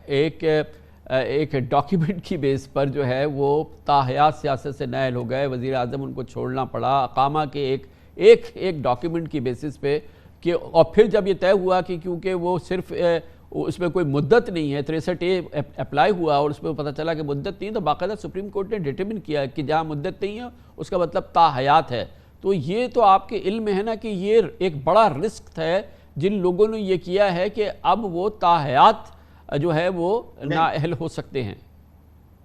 ایک ڈاکیومنٹ کی بیس پر جو ہے وہ تاحیات سیاست سے نائل ہو گئے، وزیر اعظم ان کو چھوڑنا پڑا اقامہ کے ایک ڈاکیومنٹ کی بیسس پہ، کہ اور پھر جب یہ طے ہوا کہ کیونکہ وہ صرف اس میں کوئی مدت نہیں ہے، 63A اپلائی ہوا اور اس میں پتہ چلا کہ مدت نہیں، تو باقاعدہ سپریم کورٹ نے ڈٹرمن کیا کہ جہاں مدت نہیں ہے اس کا مطلب تاحیات ہے۔ تو یہ تو آپ کے علم میں ہے نا کہ یہ ایک بڑا رسک ہے جن لوگوں نے یہ کیا ہے کہ اب وہ تاحیات جو ہے وہ نااہل ہو سکتے ہیں۔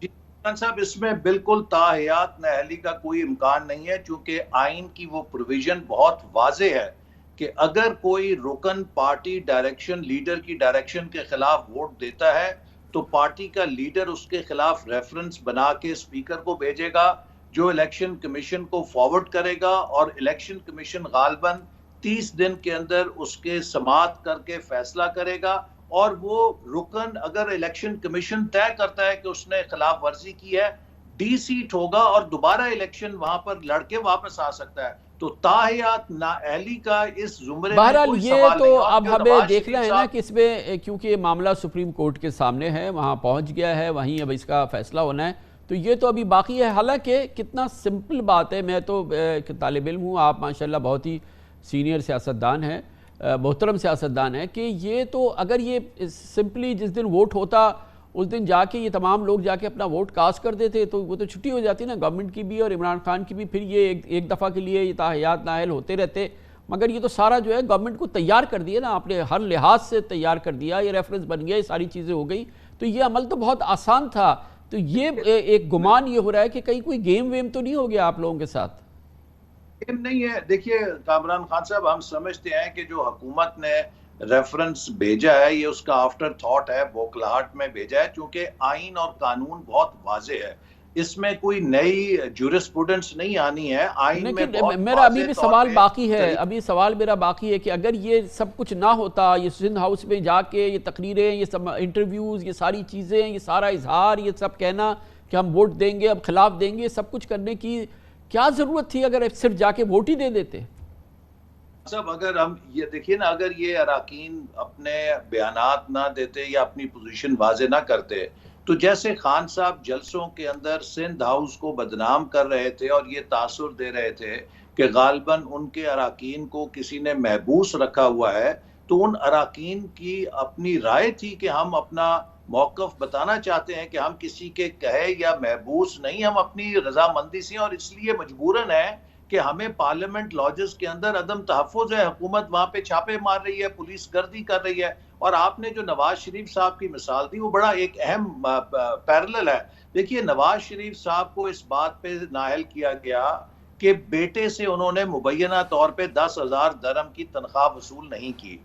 جی صاحب، اس میں بالکل تاحیات نااہلی کا کوئی امکان نہیں ہے، چونکہ آئین کی وہ پروویژن بہت واضح ہے کہ اگر کوئی رکن پارٹی ڈائریکشن، لیڈر کی ڈائریکشن کے خلاف ووٹ دیتا ہے تو پارٹی کا لیڈر اس کے خلاف ریفرنس بنا کے اسپیکر کو بھیجے گا، جو الیکشن کمیشن کو فارورڈ کرے گا، اور الیکشن کمیشن غالباً 30 دن کے اندر اس کے سماعت کر کے فیصلہ کرے گا، اور وہ رکن اگر الیکشن کمیشن طے کرتا ہے کہ اس نے خلاف ورزی کی ہے، ڈی سیٹ ہوگا اور دوبارہ الیکشن وہاں پر لڑ کے واپس آ سکتا ہے۔ تو تاحیات نااہلی کا اس زمرے میں بہرحال کوئی یہ سوال تو نہیں۔ اب ہمیں دیکھنا ہے نا کہ اس میں، کیونکہ یہ معاملہ سپریم کورٹ کے سامنے ہے، وہاں پہنچ گیا ہے، وہیں اب اس کا فیصلہ ہونا ہے، تو یہ تو ابھی باقی ہے۔ حالانکہ کتنا سمپل بات ہے، میں تو طالب علم ہوں، آپ ماشاءاللہ بہت ہی سینئر سیاستدان ہیں، محترم سیاستدان ہیں، کہ یہ تو اگر یہ سمپلی جس دن ووٹ ہوتا اس دن جا کے یہ تمام لوگ جا کے اپنا ووٹ کاسٹ کر دیتے تو وہ تو چھٹی ہو جاتی نا گورنمنٹ کی بھی اور عمران خان کی بھی، پھر یہ ایک دفعہ کے لیے یہ تاحیات نااہل ہوتے رہتے۔ مگر یہ تو سارا جو ہے گورنمنٹ کو تیار کر دیا نا، آپ نے ہر لحاظ سے تیار کر دیا، یہ ریفرنس بن گیا، یہ ساری چیزیں ہو گئی، تو یہ عمل تو بہت آسان تھا۔ تو یہ ایک گمان یہ ہو رہا ہے کہ کہیں کوئی گیم ویم تو نہیں ہو گیا آپ لوگوں کے ساتھ؟ گیم نہیں ہے۔ دیکھیے کامران خان صاحب، ہم سمجھتے ہیں کہ جو حکومت نے ریفرنس بھیجا ہے یہ اس کا آفٹر تھاٹ ہے، بوکھلاہٹ میں بھیجا ہے، چونکہ آئین اور قانون بہت واضح ہے، اس میں کوئی نئی جورسپروڈنس نہیں آنی ہے۔ آئین میں میرا ابھی بھی سوال باقی ہے، ابھی سوال میرا باقی ہے کہ اگر یہ سب کچھ نہ ہوتا، یہ سندھ ہاؤس میں جا کے یہ تقریریں، یہ سب انٹرویوز، یہ ساری چیزیں، یہ سارا اظہار، یہ سب کہنا کہ ہم ووٹ دیں گے، اب خلاف دیں گے، سب کچھ کرنے کی کیا ضرورت تھی اگر صرف جا کے ووٹ ہی دے دیتے؟ صاحب اگر ہم یہ دیکھیے نا، اگر یہ اراکین اپنے بیانات نہ دیتے یا اپنی پوزیشن واضح نہ کرتے، تو جیسے خان صاحب جلسوں کے اندر سندھ ہاؤس کو بدنام کر رہے تھے اور یہ تاثر دے رہے تھے کہ غالباً ان کے اراکین کو کسی نے محبوس رکھا ہوا ہے، تو ان اراکین کی اپنی رائے تھی کہ ہم اپنا موقف بتانا چاہتے ہیں کہ ہم کسی کے کہے یا محبوس نہیں، ہم اپنی رضامندی سے، اور اس لیے مجبوراً ہے کہ ہمیں پارلیمنٹ لاجز کے اندر عدم تحفظ ہے، حکومت وہاں پہ چھاپے مار رہی ہے، پولیس گردی کر رہی ہے. اور آپ نے جو نواز شریف صاحب کی مثال دی وہ بڑا ایک اہم پیرلل ہے. دیکھیے نواز شریف صاحب کو اس بات پہ نااہل کیا گیا کہ بیٹے سے انہوں نے مبینہ طور پہ 10,000 درہم کی تنخواہ وصول نہیں کی.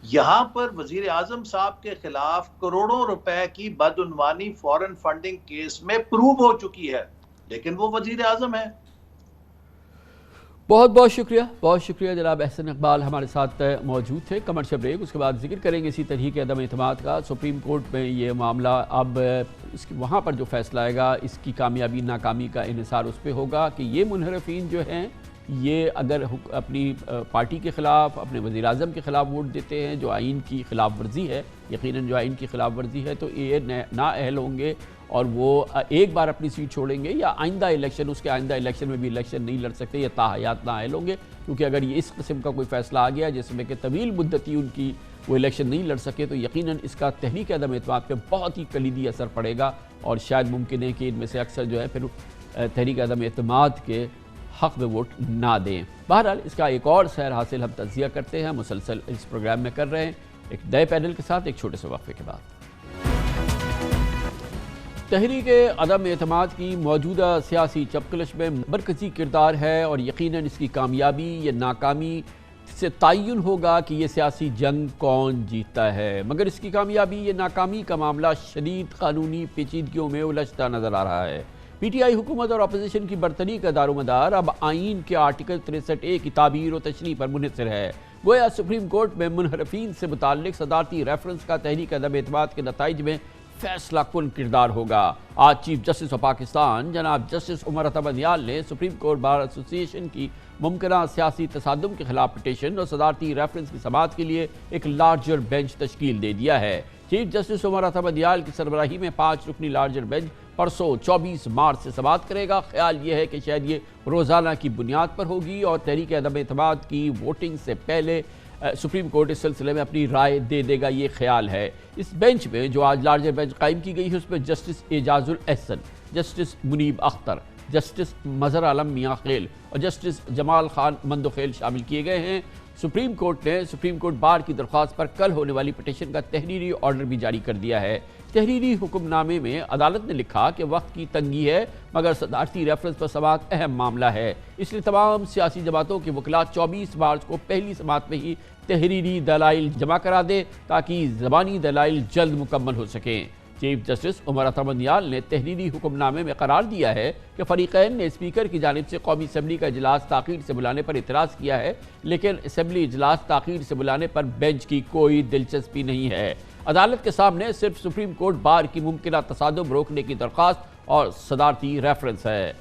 یہاں پر وزیر اعظم صاحب کے خلاف کروڑوں روپے کی بدعنوانی فورن فنڈنگ کیس میں پروو ہو چکی ہے، لیکن وہ وزیر اعظم ہے. بہت بہت شکریہ جناب احسن اقبال ہمارے ساتھ موجود تھے. کمرشل بریک، اس کے بعد ذکر کریں گے اسی طرح کے عدم اعتماد کا. سپریم کورٹ میں یہ معاملہ اب وہاں پر جو فیصلہ آئے گا اس کی کامیابی ناکامی کا انحصار اس پہ ہوگا کہ یہ منحرفین جو ہیں یہ اگر اپنی پارٹی کے خلاف، اپنے وزیر اعظم کے خلاف ووٹ دیتے ہیں جو آئین کی خلاف ورزی ہے، یقیناً جو آئین کی خلاف ورزی ہے، تو یہ نااہل ہوں گے اور وہ ایک بار اپنی سیٹ چھوڑیں گے یا آئندہ الیکشن، اس کے آئندہ الیکشن میں بھی الیکشن نہیں لڑ سکتے، یا تاحیات نااہل ہوں گے. کیونکہ اگر یہ اس قسم کا کوئی فیصلہ آ گیا جس میں کہ طویل مدتی ان کی وہ الیکشن نہیں لڑ سکے، تو یقیناً اس کا تحریک عدم اعتماد پہ بہت ہی کلیدی اثر پڑے گا اور شاید ممکن ہے کہ ان میں سے اکثر جو ہے پھر تحریک عدم اعتماد کے حق میں ووٹ نہ دیں. بہرحال اس کا ایک اور سیر حاصل ہم تجزیہ کرتے ہیں، مسلسل اس پروگرام میں کر رہے ہیں ایک نئے پینل کے ساتھ ایک چھوٹے سے وقفے کے بعد. تحریک عدم اعتماد کی موجودہ سیاسی چپکلش میں مرکزی کردار ہے اور یقیناً اس کی کامیابی یا ناکامی سے تعین ہوگا کہ یہ سیاسی جنگ کون جیتتا ہے. مگر اس کی کامیابی یا ناکامی کا معاملہ شدید قانونی پیچیدگیوں میں الجھتا نظر آ رہا ہے. پی ٹی آئی حکومت اور اپوزیشن کی برتری کا دار و مدار اب آئین کے آرٹیکل 63A کی تعبیر و تشریح پر منحصر ہے. گویا سپریم کورٹ میں منحرفین سے متعلق صدارتی ریفرنس کا تحریک عدم اعتماد کے نتائج میں فیصلہ کن کردار ہوگا. آج چیف جسٹس آف پاکستان جناب جسٹس عمر عطا بندیال نے سپریم کورٹ بار ایسوسی ایشن کی ممکنہ سیاسی تصادم کے خلاف پٹیشن اور صدارتی ریفرنس کی سماعت کے لیے ایک لارجر بینچ تشکیل دے دیا ہے. چیف جسٹس عمر عطا بندیال کی سربراہی میں 5 رکنی لارجر بینچ پرسوں 24 مارچ سے سماعت کرے گا. خیال یہ ہے کہ شاید یہ روزانہ کی بنیاد پر ہوگی اور تحریک عدم اعتماد کی ووٹنگ سے پہلے سپریم کورٹ اس سلسلے میں اپنی رائے دے دے گا، یہ خیال ہے. اس بینچ میں جو آج لارجر بینچ قائم کی گئی ہے اس میں جسٹس اعجاز الاحسن، جسٹس منیب اختر، جسٹس مظہر عالم میاں خیل اور جسٹس جمال خان مندوخیل شامل کیے گئے ہیں. سپریم کورٹ نے سپریم کورٹ بار کی درخواست پر کل ہونے والی پٹیشن کا تحریری آرڈر بھی جاری کر دیا ہے. تحریری حکم نامے میں عدالت نے لکھا کہ وقت کی تنگی ہے مگر صدارتی ریفرنس پر سماعت اہم معاملہ ہے، اس لیے تمام سیاسی جماعتوں کے وکلاء 24 مارچ کو پہلی سماعت میں ہی تحریری دلائل جمع کرا دے تاکہ زبانی دلائل جلد مکمل ہو سکیں. چیف جسٹس عمر عطا بندیال نے تحریری حکم نامے میں قرار دیا ہے کہ فریقین نے اسپیکر کی جانب سے قومی اسمبلی کا اجلاس تاخیر سے بلانے پر اعتراض کیا ہے، لیکن اسمبلی اجلاس تاخیر سے بلانے پر بینچ کی کوئی دلچسپی نہیں ہے. عدالت کے سامنے صرف سپریم کورٹ بار کی ممکنہ تصادم روکنے کی درخواست اور صدارتی ریفرنس ہے.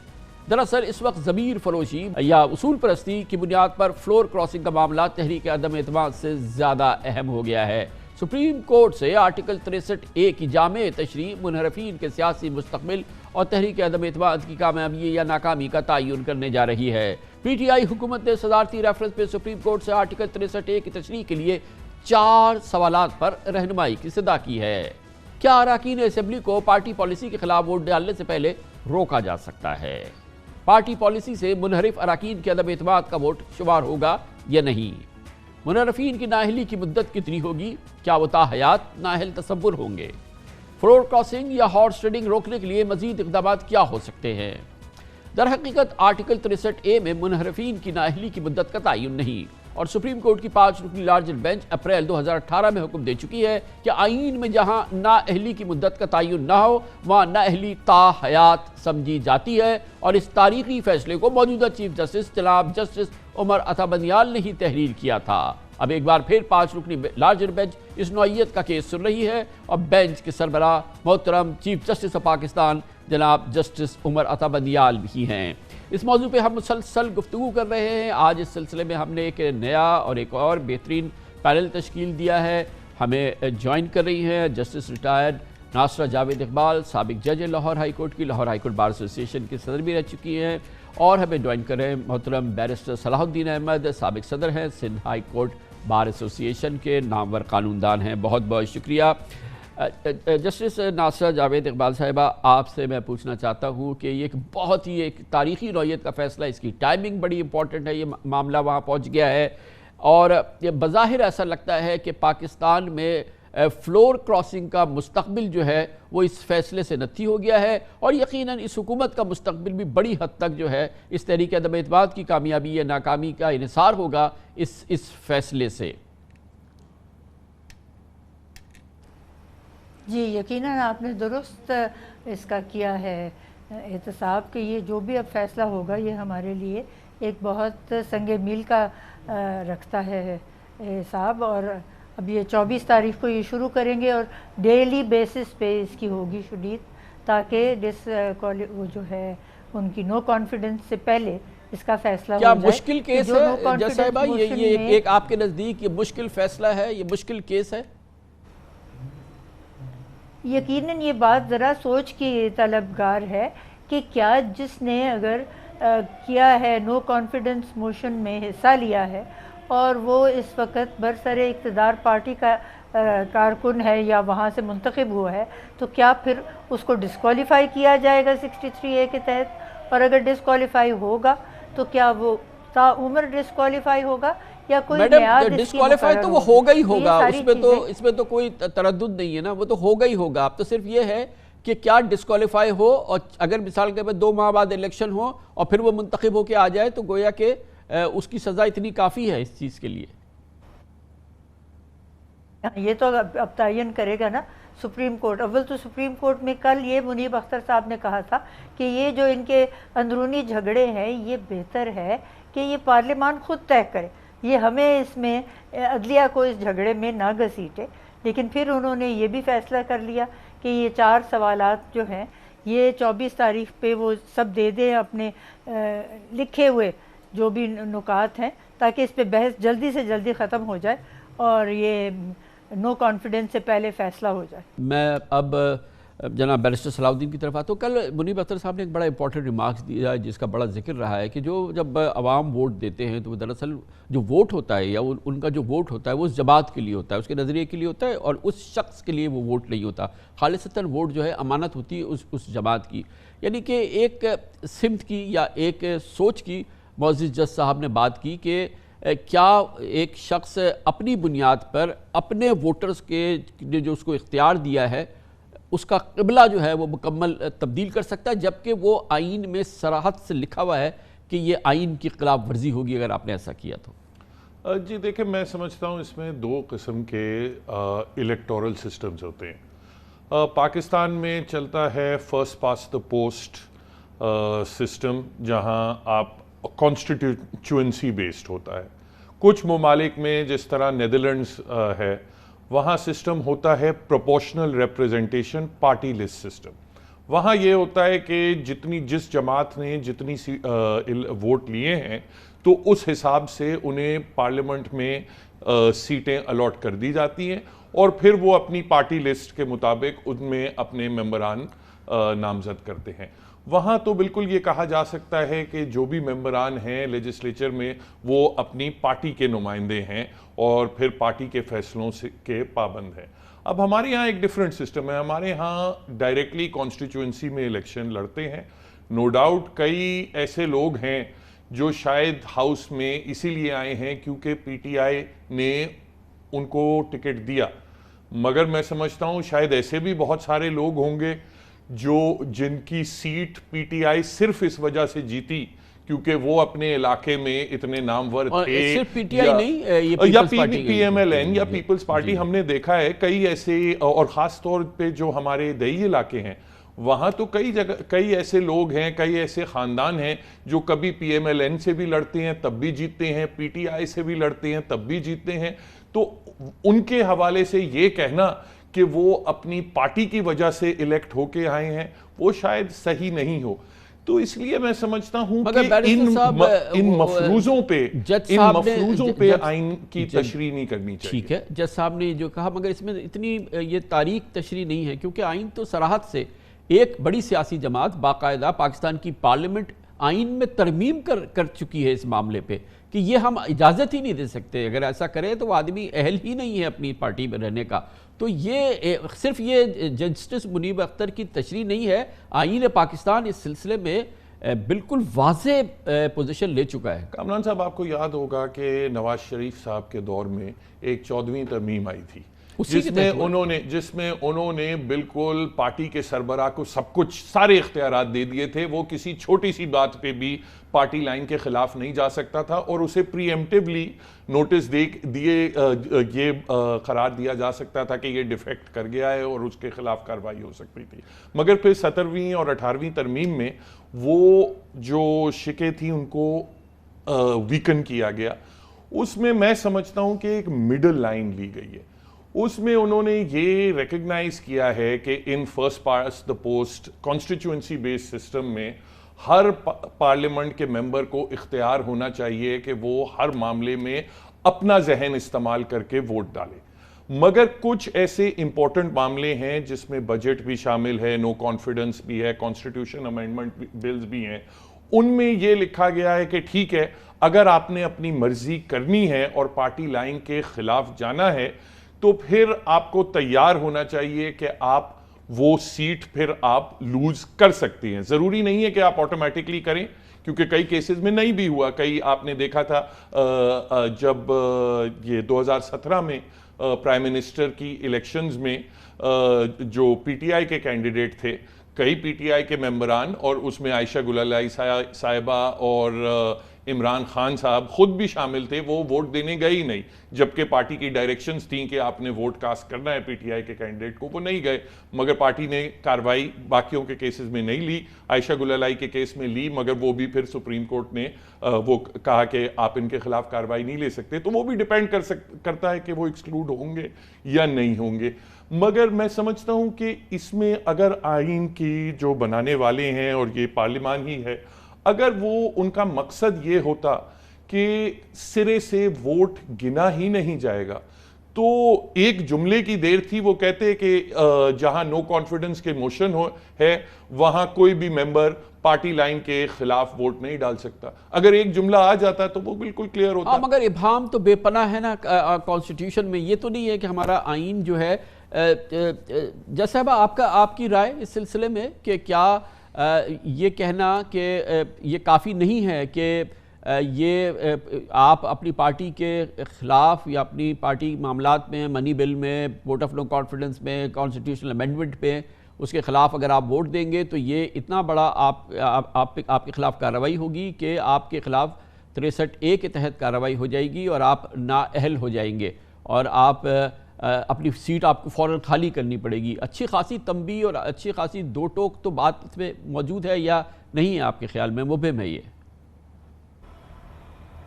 دراصل اس وقت ضمیر فروشی یا اصول پرستی کی بنیاد پر فلور کراسنگ کا معاملہ تحریک عدم اعتماد سے زیادہ اہم ہو گیا ہے. سپریم کورٹ سے آرٹیکل 63A کی جامع تشریح منحرفین کے سیاسی مستقبل اور تحریک عدم اعتماد کی کامیابی یا ناکامی کا تعین کرنے جا رہی ہے. پی ٹی آئی حکومت نے صدارتی ریفرنس پہ سپریم کورٹ سے آرٹیکل 63A کی تشریح کے لیے 4 سوالات پر رہنمائی کی صدا کی ہے. کیا اراکین اسمبلی کو پارٹی پالیسی کے خلاف ووٹ ڈالنے سے پہلے روکا جا سکتا ہے؟ پارٹی پالیسی سے منحرف اراکین کے عدم اعتماد کا ووٹ شمار ہوگا یا نہیں؟ منحرفین کی نااہلی کی مدت کتنی ہوگی؟ کیا وہ تاحیات نااہل تصور ہوں گے؟ فلور کراسنگ یا ہارس ٹریڈنگ روکنے کے لیے مزید اقدامات کیا ہو سکتے ہیں؟ در حقیقت آرٹیکل 63A میں منحرفین کی نااہلی کی مدت کا تعین نہیں اور سپریم کورٹ کی 5 رکنی لارجر بینچ اپریل 2018 میں حکم دے چکی ہے کہ آئین میں جہاں نااہلی کی مدت کا تعین نہ ہو وہاں نااہلی تاحیات سمجھی جاتی ہے اور اس تاریخی فیصلے کو موجودہ چیف جسٹس جناب جسٹس عمر عطا بندیال نے ہی تحریر کیا تھا. اب ایک بار پھر 5 رکنی لارجر بینچ اس نوعیت کا کیس سن رہی ہے اور بینچ کے سربراہ محترم چیف جسٹس آف پاکستان جناب جسٹس عمر عطا بندیال بھی ہیں. اس موضوع پہ ہم مسلسل گفتگو کر رہے ہیں. آج اس سلسلے میں ہم نے ایک نیا اور ایک اور بہترین پینل تشکیل دیا ہے. ہمیں جوائن کر رہی ہیں جسٹس ریٹائرڈ ناصرہ جاوید اقبال، سابق جج لاہور ہائی کورٹ کی، لاہور ہائی کورٹ بار ایسوسی ایشن کے صدر بھی رہ چکی ہیں، اور ہمیں جوائن کر رہے ہیں محترم بیرسٹر صلاح الدین احمد، سابق صدر ہیں سندھ ہائی کورٹ بار ایسوسی ایشن کے، نامور قانون دان ہیں. بہت بہت شکریہ. جسٹس ناصرہ جاوید اقبال صاحبہ، آپ سے میں پوچھنا چاہتا ہوں کہ یہ ایک بہت ہی ایک تاریخی نوعیت کا فیصلہ، اس کی ٹائمنگ بڑی امپورٹنٹ ہے، یہ معاملہ وہاں پہنچ گیا ہے اور یہ بظاہر ایسا لگتا ہے کہ پاکستان میں فلور کراسنگ کا مستقبل جو ہے وہ اس فیصلے سے نتھی ہو گیا ہے، اور یقیناً اس حکومت کا مستقبل بھی بڑی حد تک جو ہے اس تحریک عدم اعتماد کی کامیابی یا ناکامی کا انحصار ہوگا اس فیصلے سے۔ جی یقیناً آپ نے درست اس کا کیا ہے احتساب کہ یہ جو بھی اب فیصلہ ہوگا یہ ہمارے لیے ایک بہت سنگ میل کا رکھتا ہے حساب، اور اب یہ 24 تاریخ کو یہ شروع کریں گے اور ڈیلی بیسس پہ اس کی ہوگی شدید، تاکہ وہ جو ہے ان کی نو کانفیڈنس سے پہلے اس کا فیصلہ ہو جائے۔ کیا مشکل کیس ہے جج صاحبہ؟ یہ ایک آپ کے نزدیک یہ مشکل فیصلہ ہے، یہ مشکل کیس ہے؟ یقیناً یہ بات ذرا سوچ کی طلبگار ہے کہ کیا جس نے اگر کیا ہے نو کانفیڈنس موشن میں حصہ لیا ہے اور وہ اس وقت برسر اقتدار پارٹی کا کارکن ہے یا وہاں سے منتخب ہوا ہے، تو کیا پھر اس کو ڈسکوالیفائی کیا جائے گا 63A کے تحت؟ اور اگر ڈسکوالیفائی ہوگا تو کیا وہ تا عمر ڈسکوالیفائی ہوگا یا کوئی میعاد اس کی ڈسکوالیفائی تو وہ ہوگا ہی ہوگا، اس میں تو کوئی تردد نہیں ہے نا، وہ تو ہوگا ہی ہوگا۔ اب تو صرف یہ ہے کہ کیا ڈسکوالیفائی ہو، اور اگر مثال کے بعد 2 ماہ بعد الیکشن ہو اور پھر وہ منتخب ہو کے آ جائے تو گویا کہ اس کی سزا اتنی کافی ہے اس چیز کے لیے۔ یہ تو اب تعین کرے گا نا سپریم کورٹ۔ اول تو سپریم کورٹ میں کل یہ منیب اختر صاحب نے کہا تھا کہ یہ جو ان کے اندرونی جھگڑے ہیں یہ بہتر ہے کہ یہ پارلیمان خود طے کرے، یہ ہمیں اس میں عدلیہ کو اس جھگڑے میں نہ گھسیٹے۔ لیکن پھر انہوں نے یہ بھی فیصلہ کر لیا کہ یہ 4 سوالات جو ہیں یہ 24 تاریخ پہ وہ سب دے دیں اپنے لکھے ہوئے جو بھی نکات ہیں، تاکہ اس پہ بحث جلدی سے جلدی ختم ہو جائے اور یہ نو کانفیڈنس سے پہلے فیصلہ ہو جائے۔ میں اب جناب بیرسٹر صلاح الدین کی طرف آتا ہوں۔ کل منیب اختر صاحب نے ایک بڑا امپورٹنٹ ریمارکس دیا جس کا بڑا ذکر رہا ہے کہ جب عوام ووٹ دیتے ہیں تو دراصل جو ووٹ ہوتا ہے یا ان کا جو ووٹ ہوتا ہے وہ اس جماعت کے لیے ہوتا ہے، اس کے نظریے کے لیے ہوتا ہے، اور اس شخص کے لیے وہ ووٹ نہیں ہوتا۔ خالصتاً ووٹ جو ہے امانت ہوتی ہے اس جماعت کی، یعنی کہ ایک سمت کی یا ایک سوچ کی معزز جج صاحب نے بات کی کہ کیا ایک شخص اپنی بنیاد پر اپنے ووٹرز کے جو اس کو اختیار دیا ہے اس کا قبلہ جو ہے وہ مکمل تبدیل کر سکتا ہے، جبکہ وہ آئین میں صراحت سے لکھا ہوا ہے کہ یہ آئین کی خلاف ورزی ہوگی اگر آپ نے ایسا کیا تو؟ جی دیکھیں، میں سمجھتا ہوں اس میں 2 قسم کے الیکٹورل سسٹمز ہوتے ہیں۔ پاکستان میں چلتا ہے first past the post system, جہاں آپ کانسٹیٹیوئنسی بیسڈ ہوتا ہے۔ کچھ ممالک میں جس طرح نیدرلینڈز ہے وہاں سسٹم ہوتا ہے proportional representation party list system. وہاں یہ ہوتا ہے کہ جس جماعت نے جتنی ووٹ لیے ہیں تو اس حساب سے انہیں پارلیمنٹ میں سیٹیں الاٹ کر دی جاتی ہیں، اور پھر وہ اپنی پارٹی لسٹ کے مطابق ان میں اپنے ممبران نامزد کرتے ہیں۔ وہاں تو بالکل یہ کہا جا سکتا ہے کہ جو بھی ممبران ہیں لیجسلیچر میں وہ اپنی پارٹی کے نمائندے ہیں اور پھر پارٹی کے فیصلوں کے پابند ہیں۔ اب ہمارے یہاں ایک ڈیفرنٹ سسٹم ہے، ہمارے ہاں ڈائریکٹلی کانسٹیٹیوئنسی میں الیکشن لڑتے ہیں۔ نو ڈاؤٹ کئی ایسے لوگ ہیں جو شاید ہاؤس میں اسی لیے آئے ہیں کیونکہ پی ٹی آئی نے ان کو ٹکٹ دیا، مگر میں سمجھتا ہوں شاید ایسے بھی بہت سارے لوگ ہوں گے جن کی سیٹ پی ٹی آئی صرف اس وجہ سے جیتی کیونکہ وہ اپنے علاقے میں اتنے نامور تھے، یا پی ایم ایل این یا پیپلز پارٹی۔ ہم نے دیکھا ہے کئی ایسے، اور خاص طور پہ جو ہمارے دیہی علاقے ہیں وہاں تو کئی ایسے لوگ ہیں، کئی ایسے خاندان ہیں جو کبھی پی ایم ایل این سے بھی لڑتے ہیں تب بھی جیتتے ہیں، پی ٹی آئی سے بھی لڑتے ہیں تب بھی جیتتے ہیں۔ تو ان کے حوالے سے یہ کہنا کہ وہ اپنی پارٹی کی وجہ سے الیکٹ ہو کے آئے ہیں وہ شاید صحیح نہیں ہو۔ تو اس لیے میں سمجھتا ہوں کہ ان مفروضوں پہ آئین کی تشریح نہیں کرنی چاہیے۔ ٹھیک ہے، جج صاحب نے جو کہا، مگر اس میں اتنی یہ تاریخ تشریح نہیں ہے کیونکہ آئین تو صراحت سے ایک بڑی سیاسی جماعت باقاعدہ پاکستان کی پارلیمنٹ آئین میں ترمیم کر چکی ہے اس معاملے پہ کہ یہ ہم اجازت ہی نہیں دے سکتے، اگر ایسا کرے تو وہ آدمی اہل ہی نہیں ہے اپنی پارٹی میں رہنے کا. تو یہ صرف یہ جسٹس منیب اختر کی تشریح نہیں ہے، آئین پاکستان اس سلسلے میں بالکل واضح پوزیشن لے چکا ہے. کامران صاحب، آپ کو یاد ہوگا کہ نواز شریف صاحب کے دور میں ایک 14ویں ترمیم آئی تھی جس میں انہوں نے بالکل پارٹی کے سربراہ کو سب کچھ سارے اختیارات دے دیے تھے. وہ کسی چھوٹی سی بات پہ بھی پارٹی لائن کے خلاف نہیں جا سکتا تھا اور اسے پری ایمپٹیولی نوٹس دیے یہ قرار دیا جا سکتا تھا کہ یہ ڈیفیکٹ کر گیا ہے اور اس کے خلاف کارروائی ہو سکتی تھی. مگر پھر 17ویں اور 18ویں ترمیم میں وہ جو شکیں تھیں ان کو ویکن کیا گیا. اس میں میں سمجھتا ہوں کہ ایک مڈل لائن لی گئی ہے. اس میں انہوں نے یہ ریکگنائز کیا ہے کہ in first past the post constituency base system میں ہر پارلیمنٹ کے ممبر کو اختیار ہونا چاہیے کہ وہ ہر معاملے میں اپنا ذہن استعمال کر کے ووٹ ڈالے. مگر کچھ ایسے امپورٹنٹ معاملے ہیں جس میں بجٹ بھی شامل ہے، نو کانفیڈنس بھی ہے، کانسٹیٹیوشن امینڈمنٹ بلز بھی ہیں. ان میں یہ لکھا گیا ہے کہ ٹھیک ہے، اگر آپ نے اپنی مرضی کرنی ہے اور پارٹی لائن کے خلاف جانا ہے تو پھر آپ کو تیار ہونا چاہیے کہ آپ وہ سیٹ پھر آپ لوز کر سکتے ہیں. ضروری نہیں ہے کہ آپ آٹومیٹکلی کریں، کیونکہ کئی کیسز میں نہیں بھی ہوا. کئی آپ نے دیکھا تھا جب یہ 2017 میں پرائم منسٹر کی الیکشنز میں جو پی ٹی آئی کے کینڈیڈیٹ تھے، کئی پی ٹی آئی کے ممبران اور اس میں عائشہ گل الہی صاحبہ اور عمران خان صاحب خود بھی شامل تھے، وہ ووٹ دینے گئے ہی نہیں، جبکہ پارٹی کی ڈائریکشنز تھیں کہ آپ نے ووٹ کاسٹ کرنا ہے پی ٹی آئی کے کینڈیڈیٹ کو. وہ نہیں گئے، مگر پارٹی نے کارروائی باقیوں کے کیسز میں نہیں لی. عائشہ گل الہی کے کیس میں لی، مگر وہ بھی پھر سپریم کورٹ نے وہ کہا کہ آپ ان کے خلاف کارروائی نہیں لے سکتے. تو وہ بھی ڈیپینڈ کرتا ہے کہ وہ ایکسکلوڈ ہوں گے یا نہیں ہوں گے. مگر میں سمجھتا ہوں کہ اس میں اگر آئین کی جو بنانے والے ہیں اور یہ پارلیمان ہی ہے، اگر وہ ان کا مقصد یہ ہوتا کہ سرے سے ووٹ گنا ہی نہیں جائے گا، تو ایک جملے کی دیر تھی، وہ کہتے کہ جہاں نو کانفیڈنس کے موشن ہے وہاں کوئی بھی ممبر پارٹی لائن کے خلاف ووٹ نہیں ڈال سکتا. اگر ایک جملہ آ جاتا تو وہ بالکل کلیئر ہوتا. مگر ابہام تو بے پناہ ہے نا کانسٹیٹیوشن میں. یہ تو نہیں ہے کہ ہمارا آئین جو ہے جج صاحبہ، آپ کی رائے اس سلسلے میں کہ کیا یہ کہنا کہ یہ کافی نہیں ہے کہ یہ آپ اپنی پارٹی کے خلاف یا اپنی پارٹی معاملات میں، منی بل میں، ووٹ آف نو کانفیڈنس میں، کانسٹیٹیوشنل امینڈمنٹ پہ اس کے خلاف اگر آپ ووٹ دیں گے تو یہ اتنا بڑا آپ کے خلاف کارروائی ہوگی کہ آپ کے خلاف 63A کے تحت کارروائی ہو جائے گی اور آپ نااہل ہو جائیں گے اور آپ اپنی سیٹ آپ کو فوراً خالی کرنی پڑے گی. اچھی خاصی تنبیہ اور اچھی خاصی دو ٹوک تو بات اس میں موجود ہے یا نہیں ہے آپ کے خیال میں؟ مبہم ہے یہ؟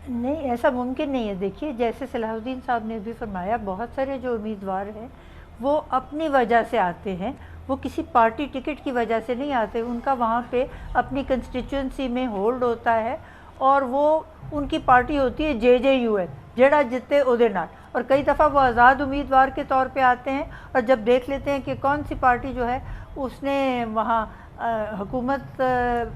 نہیں، ایسا ممکن نہیں ہے. دیکھیے، جیسے صلاح الدین صاحب نے بھی فرمایا، بہت سارے جو امیدوار ہیں وہ اپنی وجہ سے آتے ہیں، وہ کسی پارٹی ٹکٹ کی وجہ سے نہیں آتے. ان کا وہاں پہ اپنی کنسٹیچوئنسی میں ہولڈ ہوتا ہے اور وہ ان کی پارٹی ہوتی ہے JJUL، جڑا جتے اودے نال. اور کئی دفعہ وہ آزاد امیدوار کے طور پہ آتے ہیں اور جب دیکھ لیتے ہیں کہ کون سی پارٹی جو ہے اس نے وہاں حکومت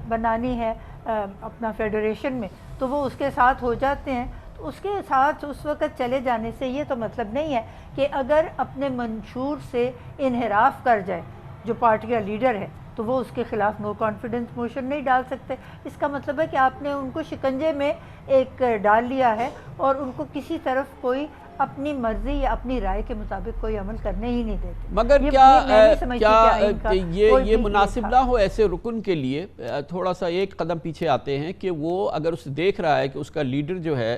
بنانی ہے اپنا فیڈریشن میں، تو وہ اس کے ساتھ ہو جاتے ہیں. تو اس کے ساتھ اس وقت چلے جانے سے یہ تو مطلب نہیں ہے کہ اگر اپنے منشور سے انحراف کر جائے جو پارٹی کا لیڈر ہے تو وہ اس کے خلاف نو کانفیڈنس موشن نہیں ڈال سکتے. اس کا مطلب ہے کہ آپ نے ان کو شکنجے میں ایک ڈال لیا ہے اور ان کو کسی طرف کوئی اپنی مرضی یا اپنی رائے کے مطابق کوئی عمل کرنے ہی نہیں دیتے. مگر کیا یہ مناسب نہ ہو ایسے رکن کے لیے تھوڑا سا ایک قدم پیچھے آتے ہیں کہ وہ اگر اسے دیکھ رہا ہے کہ اس کا لیڈر جو ہے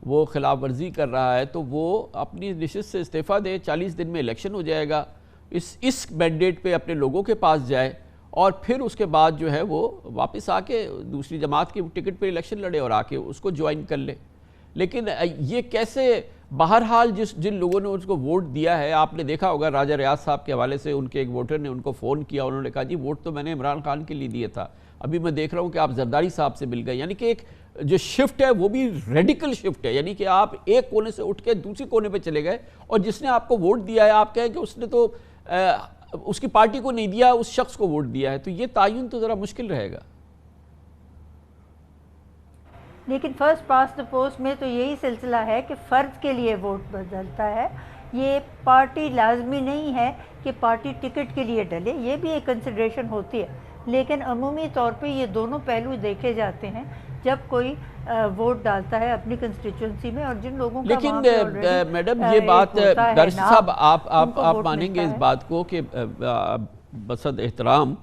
وہ خلاف ورزی کر رہا ہے تو وہ اپنی نشست سے استعفیٰ دے، 40 دن میں الیکشن ہو جائے گا، اس مینڈیٹ پہ اپنے لوگوں کے پاس جائے اور پھر اس کے بعد جو ہے وہ واپس آ کے دوسری جماعت کی ٹکٹ پہ الیکشن لڑے اور آ کے اس کو جوائن کر لے. لیکن یہ کیسے، بہرحال جن لوگوں نے اس کو ووٹ دیا ہے، آپ نے دیکھا ہوگا راجہ ریاض صاحب کے حوالے سے ان کے ایک ووٹر نے ان کو فون کیا، انہوں نے کہا جی ووٹ تو میں نے عمران خان کے لیے دیا تھا، ابھی میں دیکھ رہا ہوں کہ آپ زرداری صاحب سے مل گئے. یعنی کہ ایک جو شفٹ ہے وہ بھی ریڈیکل شفٹ ہے، یعنی کہ آپ ایک کونے سے اٹھ کے دوسری کونے پہ چلے گئے اور جس نے آپ کو ووٹ دیا ہے آپ کہیں کہ اس نے تو اس کی پارٹی کو نہیں دیا، اس شخص کو ووٹ دیا ہے. تو یہ تعین تو ذرا مشکل رہے گا. لیکن فرسٹ پاس دا پوسٹ میں تو یہی سلسلہ ہے کہ فرد کے لیے ووٹ بدلتا ہے، یہ پارٹی لازمی نہیں ہے کہ پارٹی ٹکٹ کے لیے ڈلے، یہ بھی ایک کنسیڈریشن ہوتی ہے، لیکن عمومی طور پہ یہ دونوں پہلو دیکھے جاتے ہیں جب کوئی ووٹ ڈالتا ہے اپنی کنسٹیچوئنسی میں، اور جن لوگوں کا لیکن میڈم یہ بات درس صاحب آپ مانیں گے اس بات کو کہ بصد احترام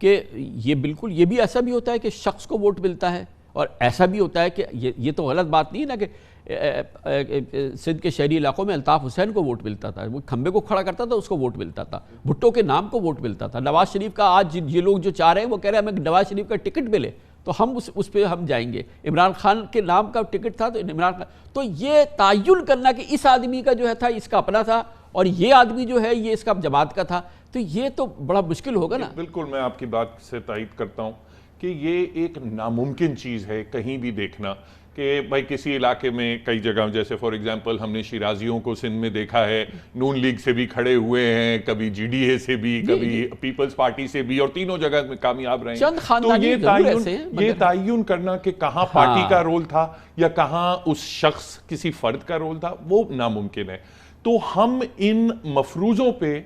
کہ یہ بالکل یہ بھی ایسا بھی ہوتا ہے کہ شخص کو ووٹ ملتا ہے، اور ایسا بھی ہوتا ہے کہ یہ تو غلط بات نہیں ہے نا کہ سندھ کے شہری علاقوں میں الطاف حسین کو ووٹ ملتا تھا، وہ کھمبے کو کھڑا کرتا تھا اس کو ووٹ ملتا تھا، بھٹو کے نام کو ووٹ ملتا تھا، نواز شریف کا آج یہ لوگ جو چاہ رہے ہیں وہ کہہ رہے ہیں ہمیں نواز شریف کا ٹکٹ ملے تو ہم اس پہ ہم جائیں گے، عمران خان کے نام کا ٹکٹ تھا تو عمران خان، تو یہ تعین کرنا کہ اس آدمی کا جو ہے تھا اس کا اپنا تھا اور یہ آدمی جو ہے یہ اس کا جماعت کا تھا، تو یہ تو بڑا مشکل ہوگا نا۔ بالکل میں آپ کی بات سے تائید کرتا ہوں کہ یہ ایک ناممکن چیز ہے کہیں بھی دیکھنا کہ بھائی کسی علاقے میں کئی جگہ، جیسے فار ایگزامپل ہم نے شیرازیوں کو سندھ میں دیکھا ہے، نون لیگ سے بھی کھڑے ہوئے ہیں، کبھی جی ڈی اے سے بھی، کبھی پیپلز پارٹی سے بھی، اور تینوں جگہ میں کامیاب رہے ہیں۔ تو یہ تعین کرنا کہ کہاں پارٹی کا رول تھا یا کہاں اس شخص کسی فرد کا رول تھا وہ ناممکن ہے۔ تو ہم ان مفروضوں پہ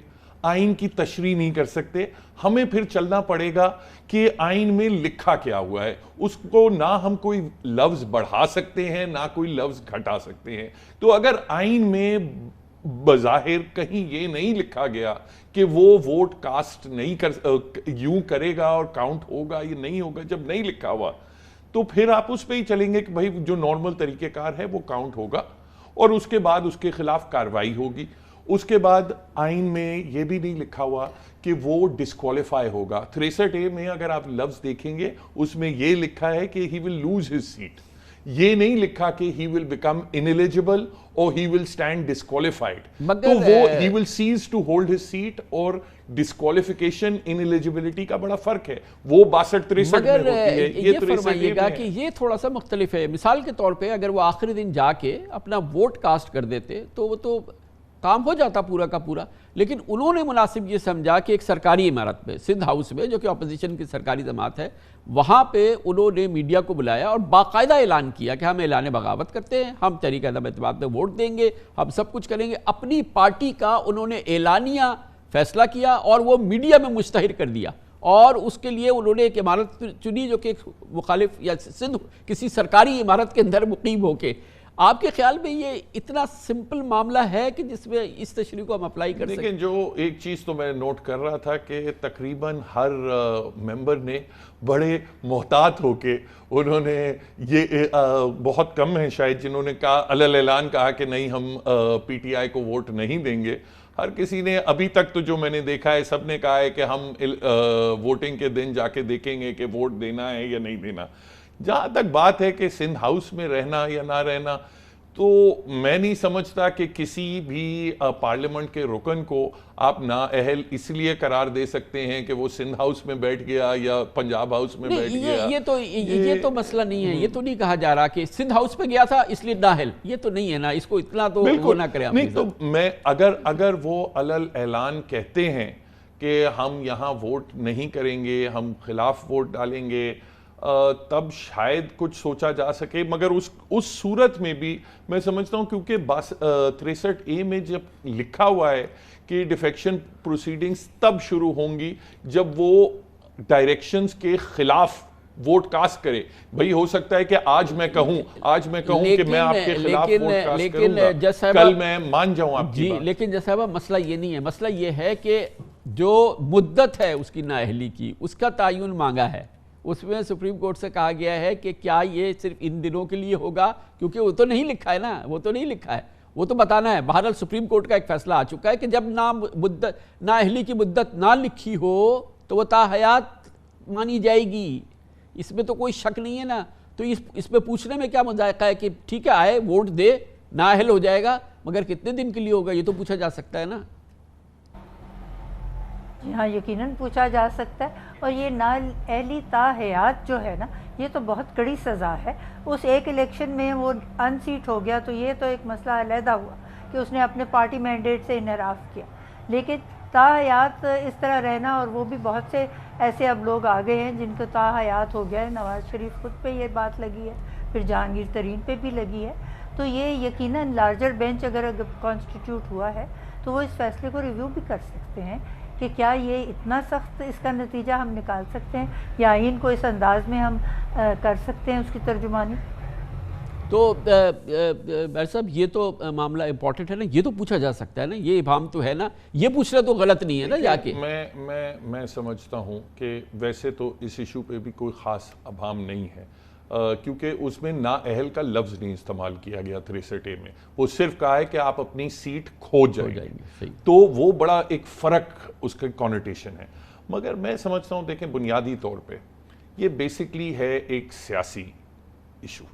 آئین کی تشریح نہیں کر سکتے، ہمیں پھر چلنا پڑے گا کہ آئین میں لکھا کیا ہوا ہے، اس کو نہ ہم کوئی لفظ بڑھا سکتے ہیں نہ کوئی لفظ گھٹا سکتے ہیں۔ تو اگر آئین میں بظاہر کہیں یہ نہیں لکھا گیا کہ وہ ووٹ کاسٹ نہیں یوں کرے گا اور کاؤنٹ ہوگا یہ نہیں ہوگا، جب نہیں لکھا ہوا تو پھر آپ اس پہ ہی چلیں گے کہ بھائی جو نارمل طریقہ کار ہے وہ کاؤنٹ ہوگا اور اس کے بعد اس کے خلاف کارروائی ہوگی۔ اس کے بعد آئین میں یہ بھی نہیں لکھا ہوا کہ وہ ڈسکوالیفائی ہوگا۔ 63A میں اگر آپ لفظ دیکھیں گے اس میں یہ لکھا ہے کہ he will lose his seat، یہ نہیں لکھا کہ he will become ineligible or he will stand disqualified۔ تو وہ he will cease to hold his seat اور disqualification ineligibility کا بڑا فرق ہے، وہ 62-63 میں ہوتی ہے، یہ فرمائیے گا کہ یہ تھوڑا سا مختلف ہے۔ مثال کے طور پہ اگر وہ آخری دن جا کے اپنا ووٹ کاسٹ کر دیتے تو وہ تو کام ہو جاتا پورا کا پورا، لیکن انہوں نے مناسب یہ سمجھا کہ ایک سرکاری عمارت میں، سندھ ہاؤس میں جو کہ اپوزیشن کی سرکاری جماعت ہے، وہاں پہ انہوں نے میڈیا کو بلایا اور باقاعدہ اعلان کیا کہ ہم اعلان بغاوت کرتے ہیں، ہم تحریک عدم اعتماد میں ووٹ دیں گے، ہم سب کچھ کریں گے۔ اپنی پارٹی کا انہوں نے اعلانیہ فیصلہ کیا اور وہ میڈیا میں مشتہر کر دیا، اور اس کے لیے انہوں نے ایک عمارت چنی جو کہ مخالف یا سندھ کسی سرکاری عمارت کے اندر مقیم ہو کے۔ آپ کے خیال میں یہ اتنا سمپل معاملہ ہے کہ جس میں اس تشریح کو ہم اپلائی کر سکیں؟ لیکن جو ایک چیز تو میں نوٹ کر رہا تھا کہ تقریباً ہر ممبر نے بڑے محتاط ہو کے انہوں نے یہ بہت کم ہیں شاید جنہوں نے کہا علل اعلان کہا کہ نہیں ہم پی ٹی آئی کو ووٹ نہیں دیں گے۔ ہر کسی نے ابھی تک تو جو میں نے دیکھا ہے سب نے کہا ہے کہ ہم ووٹنگ کے دن جا کے دیکھیں گے کہ ووٹ دینا ہے یا نہیں دینا۔ جہاں تک بات ہے کہ سندھ ہاؤس میں رہنا یا نہ رہنا، تو میں نہیں سمجھتا کہ کسی بھی پارلیمنٹ کے رکن کو آپ نااہل اس لیے قرار دے سکتے ہیں کہ وہ سندھ ہاؤس میں بیٹھ گیا یا پنجاب ہاؤس میں بیٹھ گیا۔ یہ تو مسئلہ نہیں ہے، یہ تو نہیں کہا جا رہا کہ سندھ ہاؤس پہ گیا تھا اس لیے نااہل، یہ تو نہیں ہے نا، اس کو اتنا تو وہ نہ کریں۔ نہیں تو میں اگر وہ علل اعلان کہتے ہیں کہ ہم یہاں ووٹ نہیں کریں گے، ہم خلاف ووٹ ڈالیں گے، تب شاید کچھ سوچا جا سکے، مگر اس صورت میں بھی میں سمجھتا ہوں کیونکہ 63A میں جب لکھا ہوا ہے کہ ڈیفیکشن پروسیڈنگز تب شروع ہوں گی جب وہ ڈائریکشنز کے خلاف ووٹ کاسٹ کرے۔ بھئی ہو سکتا ہے کہ آج میں کہوں کہ میں آپ کے خلاف ووٹ کاسٹ کروں گا، کل میں مان جاؤں آپ کی بات۔ لیکن جیسا صاحبہ مسئلہ یہ نہیں ہے، مسئلہ یہ ہے کہ جو مدت ہے اس کی نااہلی کی اس کا تعین مانگا ہے، اس میں سپریم کورٹ سے کہا گیا ہے کہ کیا یہ صرف ان دنوں کے لیے ہوگا، کیونکہ وہ تو نہیں لکھا ہے نا، وہ تو نہیں لکھا ہے، وہ تو بتانا ہے۔ بہرحال سپریم کورٹ کا ایک فیصلہ آ چکا ہے کہ جب نااہلی کی مدت نہ لکھی ہو تو وہ تا حیات مانی جائے گی، اس میں تو کوئی شک نہیں ہے نا۔ تو اس پہ پوچھنے میں کیا مذائقہ ہے کہ ٹھیک ہے آئے ووٹ دے، نااہل ہو جائے گا مگر کتنے دن کے لیے ہوگا، یہ تو پوچھا جا سکتا ہے نا۔ جی ہاں یقیناً پوچھا جا سکتا ہے، اور یہ نااہلی تا حیات جو ہے نا یہ تو بہت کڑی سزا ہے۔ اس ایک الیکشن میں وہ ان سیٹ ہو گیا تو یہ تو ایک مسئلہ علیحدہ ہوا کہ اس نے اپنے پارٹی مینڈیٹ سے انحراف کیا، لیکن تا حیات اس طرح رہنا، اور وہ بھی بہت سے ایسے اب لوگ آ گئے ہیں جن کو تا حیات ہو گیا ہے۔ نواز شریف خود پہ یہ بات لگی ہے، پھر جہانگیر ترین پہ بھی لگی ہے. تو یہ یقیناً لارجر بینچ اگر کانسٹیٹیوٹ ہوا ہے تو وہ اس فیصلے کو ریویو بھی کر سکتے ہیں کہ کیا یہ اتنا سخت اس کا نتیجہ ہم نکال سکتے ہیں یا آئین کو اس انداز میں ہم کر سکتے ہیں اس کی ترجمانی. تو بیر صاحب یہ تو معاملہ امپورٹنٹ ہے نا, یہ تو پوچھا جا سکتا ہے نا, یہ ابہام تو ہے نا, یہ پوچھنا تو غلط نہیں ہے نا جا کے. میں سمجھتا ہوں کہ ویسے تو اس ایشو پہ بھی کوئی خاص ابہام نہیں ہے, کیونکہ اس میں نااہل کا لفظ نہیں استعمال کیا گیا 63A میں, وہ صرف کہا ہے کہ آپ اپنی سیٹ کھو جائیں گے, تو وہ بڑا ایک فرق اس کا کانوٹیشن ہے. مگر میں سمجھتا ہوں دیکھیں بنیادی طور پہ یہ بیسکلی ہے ایک سیاسی ایشو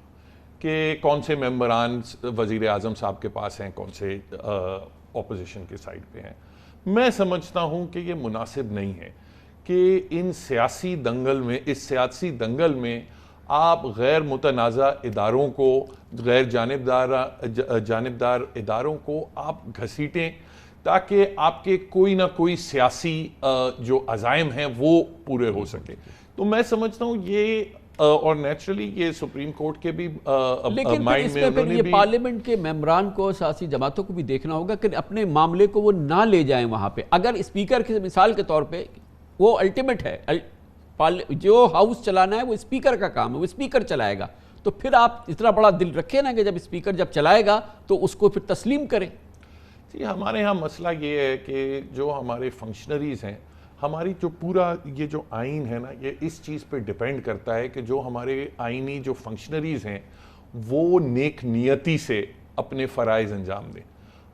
کہ کون سے ممبران وزیر اعظم صاحب کے پاس ہیں, کون سے اپوزیشن کے سائڈ پہ ہیں. میں سمجھتا ہوں کہ یہ مناسب نہیں ہے کہ اس سیاسی دنگل میں آپ غیر متنازع اداروں کو, غیر جانبدار اداروں کو آپ گھسیٹیں تاکہ آپ کے کوئی نہ کوئی سیاسی جو عزائم ہیں وہ پورے ہو سکیں. تو میں سمجھتا ہوں یہ اور نیچرلی یہ سپریم کورٹ کے بھی مائنڈ میں انہوں نے بھی پارلیمنٹ کے ممبران کو, سیاسی جماعتوں کو بھی دیکھنا ہوگا کہ اپنے معاملے کو وہ نہ لے جائیں وہاں پہ. اگر اسپیکر کی مثال کے طور پہ وہ الٹیمیٹ ہے, جو ہاؤس چلانا ہے وہ اسپیکر کا کام ہے, وہ اسپیکر چلائے گا, تو پھر آپ اتنا بڑا دل رکھیں نا کہ جب اسپیکر جب چلائے گا تو اس کو پھر تسلیم کریں. جی ہمارے ہاں مسئلہ یہ ہے کہ جو ہمارے فنکشنریز ہیں, ہماری جو پورا یہ جو آئین ہے نا, یہ اس چیز پہ ڈیپینڈ کرتا ہے کہ جو ہمارے آئینی جو فنکشنریز ہیں وہ نیک نیتی سے اپنے فرائض انجام دیں.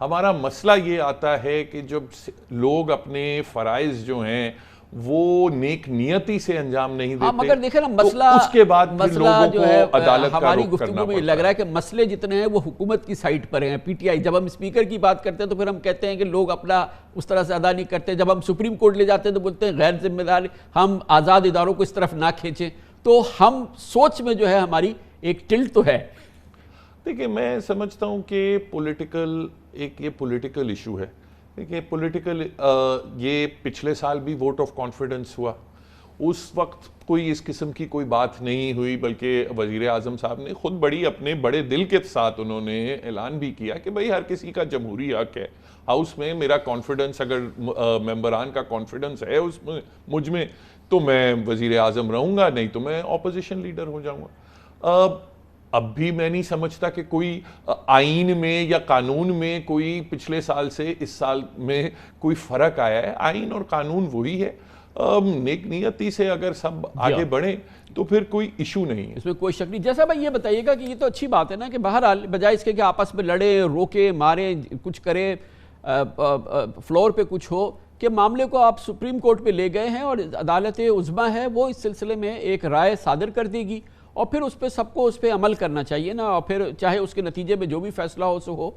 ہمارا مسئلہ یہ آتا ہے کہ جب لوگ اپنے فرائض جو ہیں وہ نیک نیتی سے انجام نہیں دیتے, مگر دیکھیں نا مسئلہ, اس کے بعد لوگوں جو کو ہے عدالت کا ہماری رخ گفتگو کرنا میں لگ رہا ہے کہ مسئلے جتنے ہیں وہ حکومت کی سائٹ پر ہیں, پی ٹی آئی. جب ہم اسپیکر کی بات کرتے ہیں تو پھر ہم کہتے ہیں کہ لوگ اپنا اس طرح سے ادا نہیں کرتے. جب ہم سپریم کورٹ لے جاتے ہیں تو بولتے ہیں غیر ذمہ دار, ہم آزاد اداروں کو اس طرف نہ کھینچیں. تو ہم سوچ میں جو ہے ہماری ایک ٹلٹ تو ہے. دیکھیں میں سمجھتا ہوں کہ یہ پولیٹیکل ایشو ہے. دیکھیں پولیٹیکل, یہ پچھلے سال بھی ووٹ آف کانفیڈنس ہوا, اس وقت کوئی اس قسم کی کوئی بات نہیں ہوئی, بلکہ وزیر اعظم صاحب نے خود اپنے بڑے دل کے ساتھ انہوں نے اعلان بھی کیا کہ بھئی ہر کسی کا جمہوری حق ہے ہاؤس میں, میرا کانفیڈنس اگر ممبران کا کانفیڈنس ہے اس میں مجھ میں تو میں وزیر اعظم رہوں گا, نہیں تو میں اپوزیشن لیڈر ہو جاؤں گا. اب بھی میں نہیں سمجھتا کہ کوئی آئین میں یا قانون میں کوئی پچھلے سال سے اس سال میں کوئی فرق آیا ہے. آئین اور قانون وہی ہے, نیک نیتی سے اگر سب آگے بڑھیں تو پھر کوئی ایشو نہیں ہے, اس میں کوئی شک نہیں. جیسا بھائی یہ بتائیے گا کہ یہ تو اچھی بات ہے نا کہ بہرحال بجائے اس کے کہ آپس میں لڑیں, روکیں, ماریں, کچھ کریں, فلور پہ کچھ ہو, کہ معاملے کو آپ سپریم کورٹ پہ لے گئے ہیں اور عدالت عظمیٰ ہے وہ اس سلسلے میں ایک رائے صادر کر دے گی اور پھر اس پہ سب کو اس پہ عمل کرنا چاہیے نا, اور پھر چاہے اس کے نتیجے میں جو بھی فیصلہ ہو سو ہو.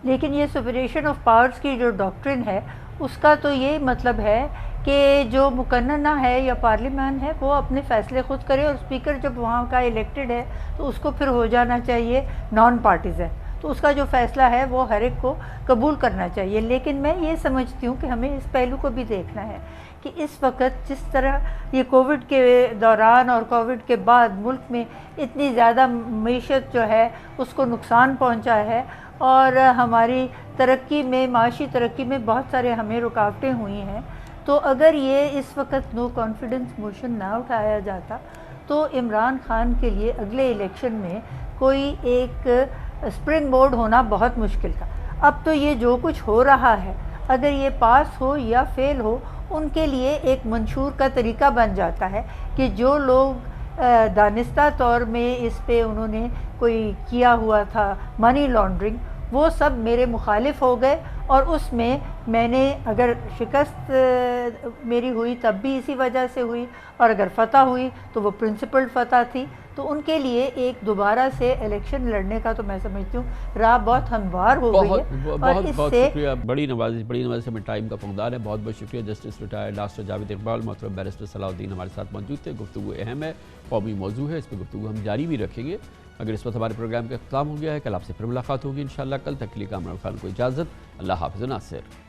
لیکن یہ سپریشن آف پاورز کی جو ڈاکٹرن ہے اس کا تو یہ مطلب ہے کہ جو مقننہ ہے یا پارلیمان ہے وہ اپنے فیصلے خود کرے, اور اسپیکر جب وہاں کا الیکٹڈ ہے تو اس کو پھر ہو جانا چاہیے نان پارٹیزن, تو اس کا جو فیصلہ ہے وہ ہر ایک کو قبول کرنا چاہیے. لیکن میں یہ سمجھتی ہوں کہ ہمیں اس پہلو کو بھی دیکھنا ہے کہ اس وقت جس طرح یہ کووڈ کے دوران اور کووڈ کے بعد ملک میں اتنی زیادہ معیشت جو ہے اس کو نقصان پہنچا ہے, اور ہماری ترقی میں, معاشی ترقی میں بہت سارے ہمیں رکاوٹیں ہوئی ہیں, تو اگر یہ اس وقت نو کانفیڈنس موشن نہ اٹھایا جاتا تو عمران خان کے لیے اگلے الیکشن میں کوئی ایک اسپرنگ بورڈ ہونا بہت مشکل تھا. اب تو یہ جو کچھ ہو رہا ہے اگر یہ پاس ہو یا فیل ہو ان کے لیے ایک منشور کا طریقہ بن جاتا ہے کہ جو لوگ دانستہ طور میں اس پہ انہوں نے کوئی کیا ہوا تھا منی لانڈرنگ, وہ سب میرے مخالف ہو گئے, اور اس میں نے اگر شکست میری ہوئی تب بھی اسی وجہ سے ہوئی, اور اگر فتح ہوئی تو وہ پرنسپل فتح تھی. تو ان کے لیے ایک دوبارہ سے الیکشن لڑنے کا تو میں سمجھتی ہوں راہ بہت ہموار ہو گئی ہے. اور اس بہت سے شکریہ, بڑی نوازش سے میں ٹائم کا فقدان ہے. بہت بہت شکریہ justice retired doctor Javed Iqbal, محترم بیرسٹر صلاح الدین ہمارے ساتھ موجود تھے. گفتگو اہم ہے, قومی موضوع ہے, اس پہ گفتگو ہم جاری بھی رکھیں گے. اگر اس وقت ہمارے پروگرام کا اختتام ہو گیا ہے, کل آپ سے پھر ملاقات ہوگی انشاءاللہ. کل تک کے لیے کامران خان کو اجازت. اللہ حافظ. ناصر.